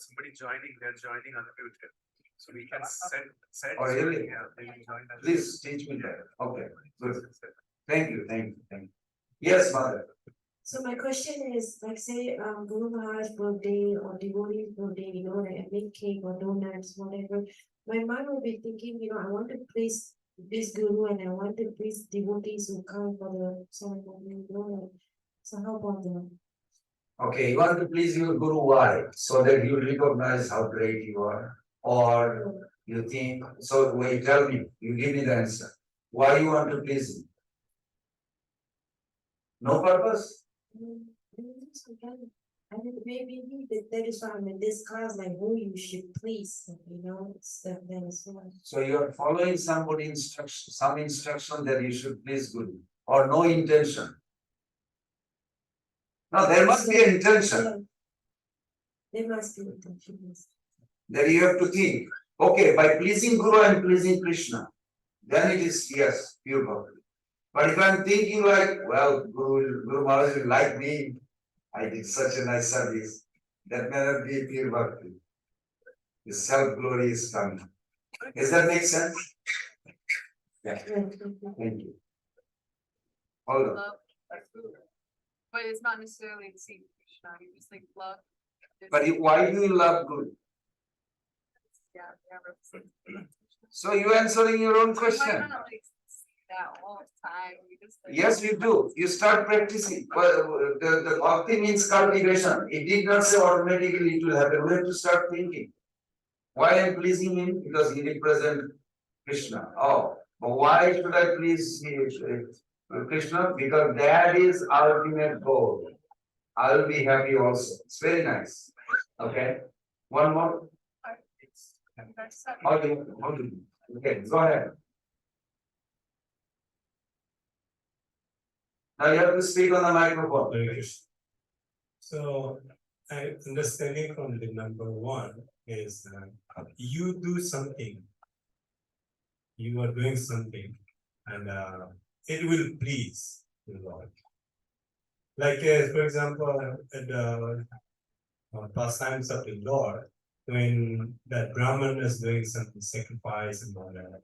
somebody joining, they're joining unmuted. So we can set. Oh, really? Yeah, they will join us. Please teach me that. Okay, good. Thank you, thank you, thank you. Yes, mother. So my question is, like say, Guru Maharaj's birthday or devotee's birthday, like make cake or donuts, whatever. My mind will be thinking, I want to please this Guru and I want to please devotees who come for the ceremony, like, so how about them? Okay, you want to please your Guru, why? So that he will recognize how great you are. Or you think, so wait, tell me, you give me the answer. Why you want to please him? No purpose? I mean, maybe that is why I'm in this class, like who you should please, stuff that is why. So you are following somebody instruction, some instruction that you should please Guru, or no intention. Now there must be an intention. Yeah. There must be intention, yes. That you have to think, okay, by pleasing Guru I am pleasing Krishna. Then it is, yes, pure bhakti. But if I am thinking like, well, Guru Maharaj will like me, I did such a nice service, that may not be pure bhakti. The self-glory is coming. Does that make sense? Yeah, thank you. Hold on. Love, but it's not necessarily the same Krishna, you just like love. But why do you love Guru? Yeah, represents. So you answering your own Why question. not like see that all the time? We just, like, Yes, you do. You start practicing. Well, the bhakti means cultivation. It did not say automatically it will happen. We have to start thinking. Why I am pleasing him? Because he represents Krishna. Oh, but why should I please Krishna? Because that is ultimate goal. I will be happy also. It's very nice. Okay. One more. that's not- How do you? Okay, go ahead. Now you have to speak on the microphone. Hare Krishna. So, I understanding from the number one is you do something. You are doing something, and it will please the Lord. Like, for example, at the pastimes of the Lord, when that Brahman is doing some sacrifice and all that.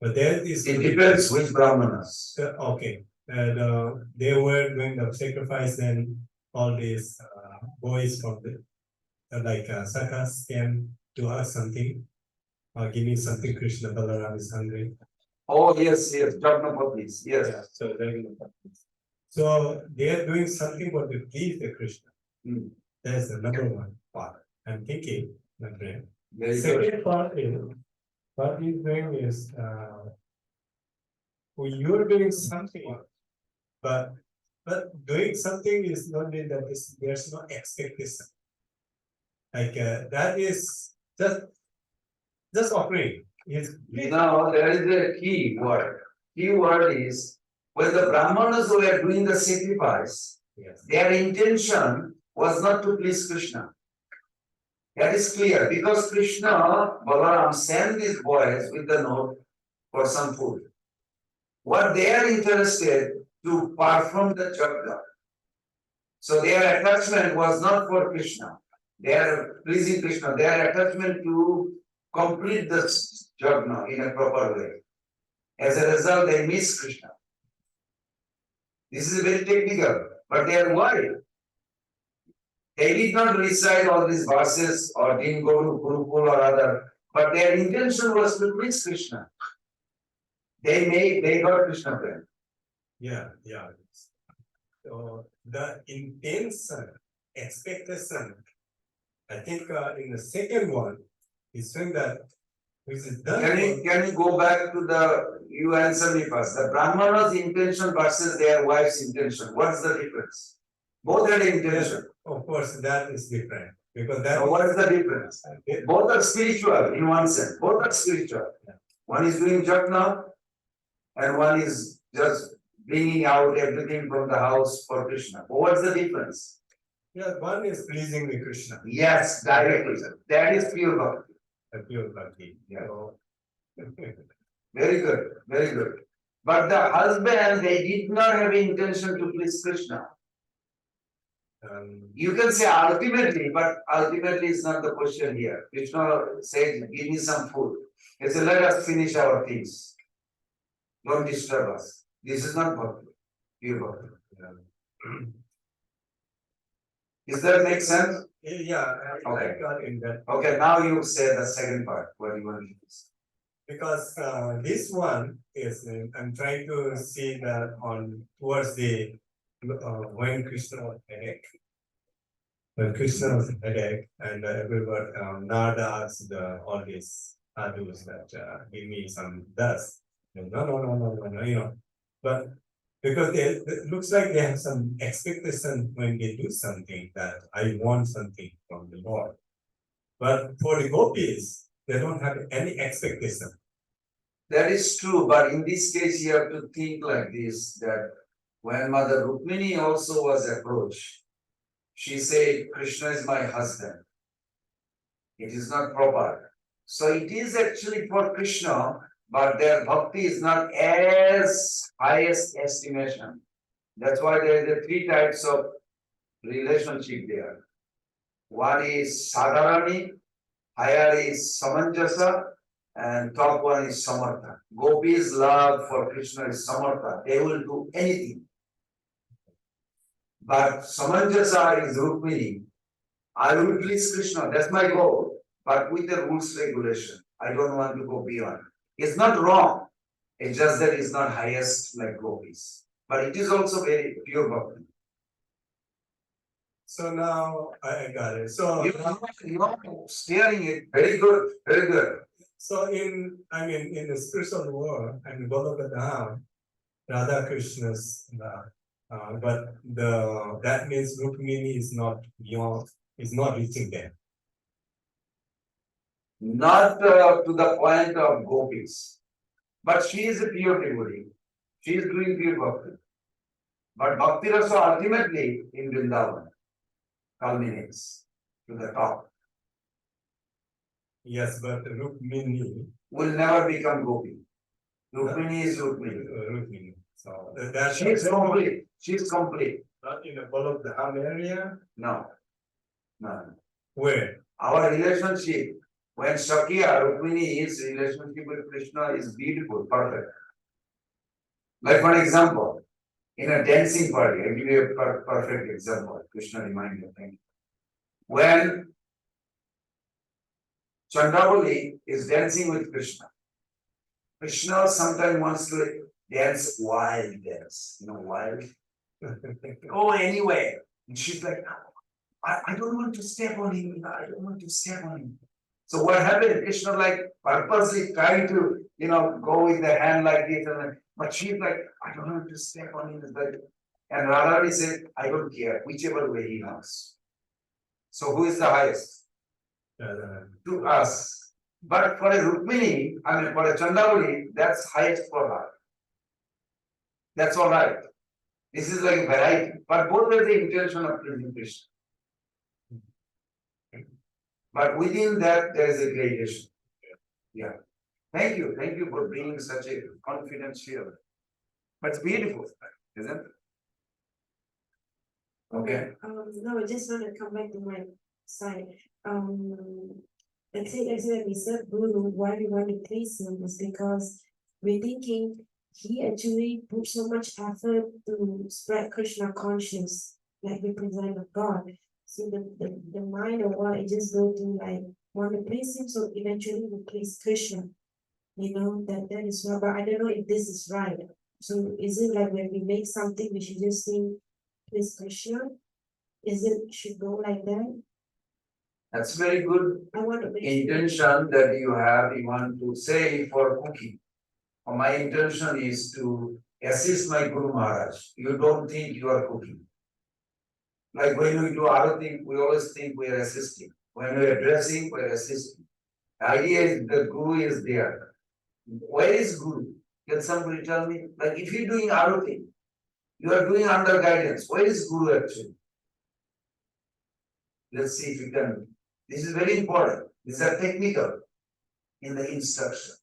But there is. It depends which brahmanas. Okay, and they were doing the sacrifice, then all these boys from the Sakas came to ask something, give me something. Krishna Balaram is hungry. Oh, yes, yes, Jagnapatis, yes. Yeah, so they are doing something for to please the Krishna. Hmm. That's the number one part. I'm thinking, my friend. Very good. Second part is what he's doing is you're doing something, but doing something is not mean that there's no expectation. Like that is just offering. Now, there is a key word. Key word is when the brahmanas were doing the sacrifice, Yes. their intention was not to please Krishna. That is clear because Krishna, Balaram sent these boys with the note for some food. What they are interested to perform the yajna. So their attachment was not for Krishna. They are pleasing Krishna. Their attachment to complete the yajna in a proper way. As a result, they miss Krishna. This is very technical, but they are worried. They did not recite all these verses or didn't go to Gurukul or other, but their intention was to please Krishna. They got Krishna friend. Yeah. So the intention, expectation, I think in the second one, is saying that which is done. Can you go back to you answer me first. The Brahmana's intention versus their wife's intention. What's the difference? Both had intention. Of course, that is different because that. So what is the difference? Both are spiritual in one sense. Both are spiritual. One is doing yajna and one is just bringing out everything from the house for Krishna. What's the difference? Yeah, one is pleasing the Krishna, Yes, directly. That is pure bhakti. a pure bhakti. Yeah. So, Very good, very good. But the husband, they did not have intention to please Krishna. You can say ultimately, but ultimately is not the question here. Krishna said, give me some food. He said, let us finish our things. Don't disturb us. This is not bhakti, pure bhakti. Does that make sense? yeah, Okay. I got in that. Okay, now you say the second part. What do you want to say? Because this one is, I'm trying to see that on towards the when Krishna was headache. When Krishna was headache, and everyone Narada asked all these sadhus that give me some dust. And no, but because it looks like they have some expectation when they do something that I want something from the Lord. But for the gopis, they don't have any expectation. That is true, but in this case, you have to think like this, that when Mother Rukmini also was approached, she said, Krishna is my husband. It is not proper. So it is actually for Krishna, but their bhakti is not as highest estimation. That's why there are the three types of relationship there. One is Sadharani, higher is Samanjasa, and top one is Samartha. Gopis' love for Krishna is Samartha. They will do anything. But Samanjasa is Rukmini. I will please Krishna, that's my goal. But with the rules regulation, I don't want to go beyond. It's not wrong. It's just that it's not highest like gopis. But it is also very pure bhakti. So now I got it. So You're steering it. Very good, very good. So in the spiritual world and Goloka Dham, Radha Krishna's but that means Rukmini is not beyond, is not reaching there. Not to the point of gopis. But she is a pure devotee. She is doing pure bhakti. But bhakti rasa ultimately in Vrindavan culminates to the top. Yes, but Rukmini Will never become gopi. Rukmini is Rukmini. Rukmini. So that's She is complete. She is complete. not in the Goloka Dham area. No. No. Where? Our relationship, when Shakya, Rukmini's relationship with Krishna is beautiful, perfect. Like for example, in a dancing party, I give you a perfect example. Krishna reminded me. Thank you. When Chandravali is dancing with Krishna, Krishna sometimes wants to dance wild dance, wild. Go anywhere. And she's like, I don't want to step on him. I don't want to step on him. So what happened? Krishna like purposely trying to, go with the hand like this, but she's like, I don't want to step on him. And Radharani said, I don't care, whichever way he wants. So who is the highest? To us. But for a Rukmini, for a Chandravali, that's highest for her. That's all right. This is like variety, but both have the intention of pleasing Krishna. But within that, there is a gradation. Yeah. Thank you for bringing such a confidence here. But it's beautiful, isn't it? Okay. No, I just want to come back to my side. Let's say we serve Guru, why we want to please him is because we're thinking he actually put so much effort to spread Krishna conscious, like represent of God. So the mind or what it just go to like want to please him, so eventually we please Krishna. That is why, but I don't know if this is right. So is it like when we make something we should just sing please Krishna? Should go like that? That's very good I want to make intention that you have. You want to say for cooking. My intention is to assist my Guru Maharaj. You don't think you are cooking. Like when we do other things, we always think we are assisting. When we are dressing, we are assisting. The idea is the Guru is there. Where is Guru? Can somebody tell me? Like if you're doing other thing, you are doing under guidance. Where is Guru actually? Let's see if we can. This is very important. These are technical in the instruction.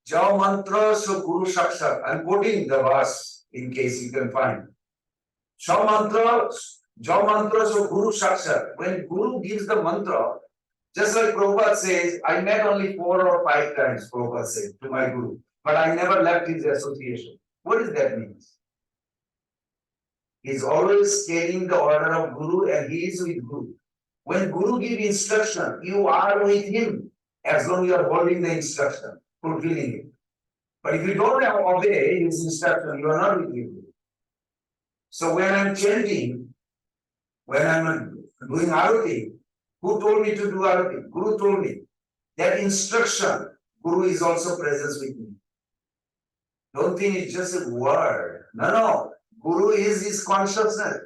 Jao mantra so guru sakshat. I'm quoting the verse in case you can find. Jao mantra so guru sakshat. When guru gives the mantra, just like Prabhupada says, I met only 4 or 5 times, Prabhupada said, to my guru, but I never left his association. What does that mean? He's always carrying the order of guru and he is with guru. When guru gives instruction, you are with him as long as you are holding the instruction, fulfilling it. But if you don't obey his instruction, you are not with him. So when I'm chanting, when I'm doing arati, who told me to do arati? Guru told me. That instruction, Guru is also present with me. Don't think it's just a word. No. Guru is his consciousness.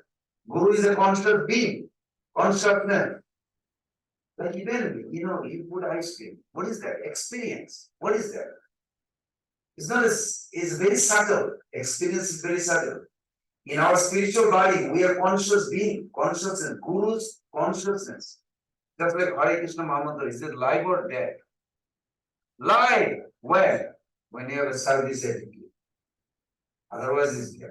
Guru is a conscious being. Consciousness. Like even, you put ice cream. What is that? Experience. What is that? It's not it's very subtle. Experience is very subtle. In our spiritual body, we are conscious being, consciousness, Guru's consciousness. Just like Hare Krishna Mahamantra, is it live or dead? Live. Where? When you have a service attitude. Otherwise, it's dead.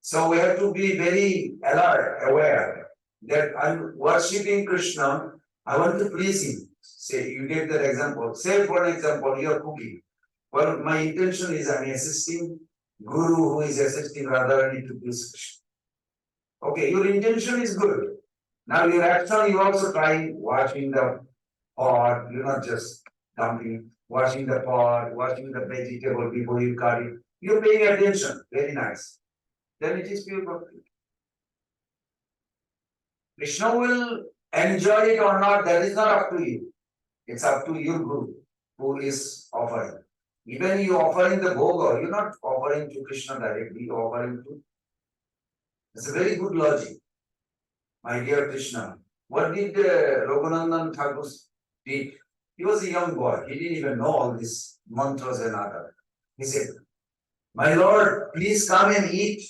So we have to be very alert, aware that I'm worshipping Krishna, I want to please him. Say, you gave that example. Say, for example, you are cooking. Well, my intention is I'm assisting Guru who is assisting Radharani to please Krishna. Okay, your intention is good. Now your action, you also try washing the pot, you're not just dumping, washing the pot, washing the vegetable before you cut it. You're paying attention, very nice. Then it is pure bhakti. Krishna will enjoy it or not, that is not up to you. It's up to your Guru who is offering. Even you offering the bhoga, you're not offering to Krishna directly, you're offering to. It's a very good logic. My dear Krishna, what did Raghunandan Thakur did? He was a young boy, he didn't even know all these mantras and other. He said, my Lord, please come and eat.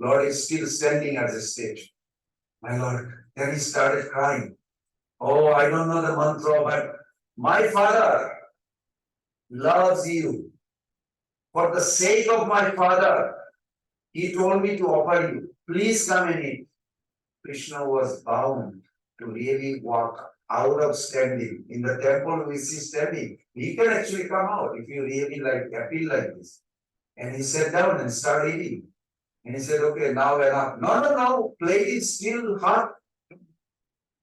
Lord is still standing at the stage. My Lord, then he started crying. Oh, I don't know the mantra, but my father loves you. For the sake of my father, he told me to offer you. Please come and eat. Krishna was bound to really walk out of standing. In the temple, we see standing. He can actually come out if you really appeal like this. And he sat down and started eating. And he said, okay, now enough. No, plate is still hot.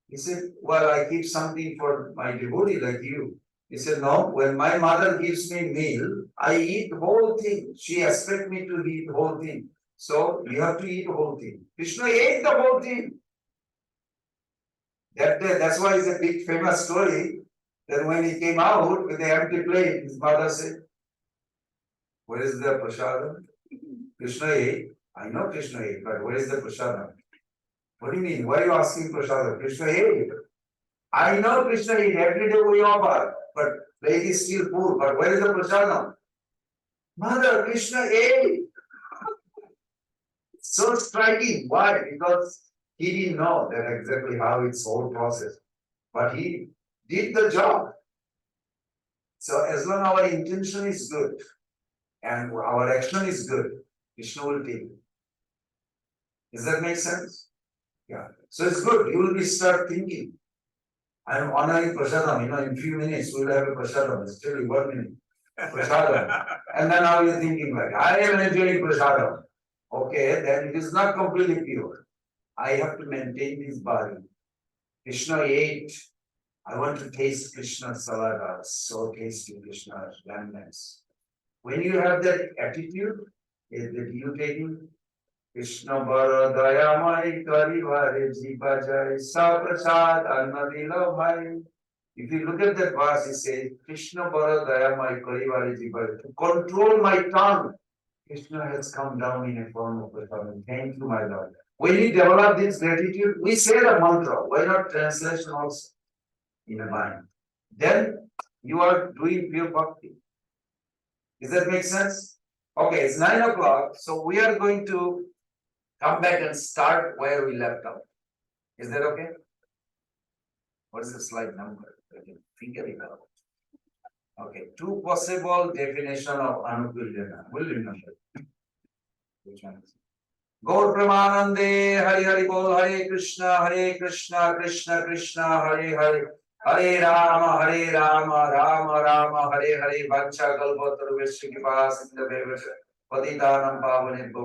He said, well, I keep something for my devotee like you. He said, no, when my mother gives me meal, I eat the whole thing. She expects me to eat the whole thing. So you have to eat the whole thing. Krishna ate the whole thing. That's why it's a big famous story that when he came out with the empty plate, his mother said, where is the prasadam? Krishna ate. I know Krishna ate, but where is the prasadam? What do you mean? Why are you asking prasadam? Krishna ate. I know Krishna ate. Every day we offer, but plate is still full. But where is the prasadam? Mother, Krishna ate. So striking. Why? Because he didn't know that exactly how it's whole process. But he did the job. So as long as our intention is good and our action is good, Krishna will take it. Does that make sense? Yeah. So it's good. You will start thinking. I am honoring prasadam. In few minutes we will have a prasadam. It's still 1 minute. Prasadam. And then now you're thinking I am enjoying prasadam. Okay, then it is not completely pure. I have to maintain this body. Krishna ate. I want to taste Krishna's salada. So tasty, Krishna's remnants. When you have that attitude, that you taking Krishna bara dayamai karivare jibajai saprasad annadilamai. If you look at that verse, it says, Krishna bara dayamai karivare jibajai. To control my tongue, Krishna has come down in a form of prasadam. Thank you, my Lord. When you develop this gratitude, we say the mantra. Why not translation also in the mind? Then you are doing pure bhakti. Does that make sense? Okay, it's 9 o'clock. So we are going to come back and start where we left off. Is that okay? What is the slide number? I can figure it out. Okay, two possible definition of Anukuljana. Will you remember? Which one is it? Gaur Pramanande, Hari Hari Bol, Hare Krishna, Krishna Krishna, Hare Hare, Hare Rama, Rama Rama, Hare Hare, Vancha Kalpataru Vishnu Kipa Sindha Patitanam Pavanebhyo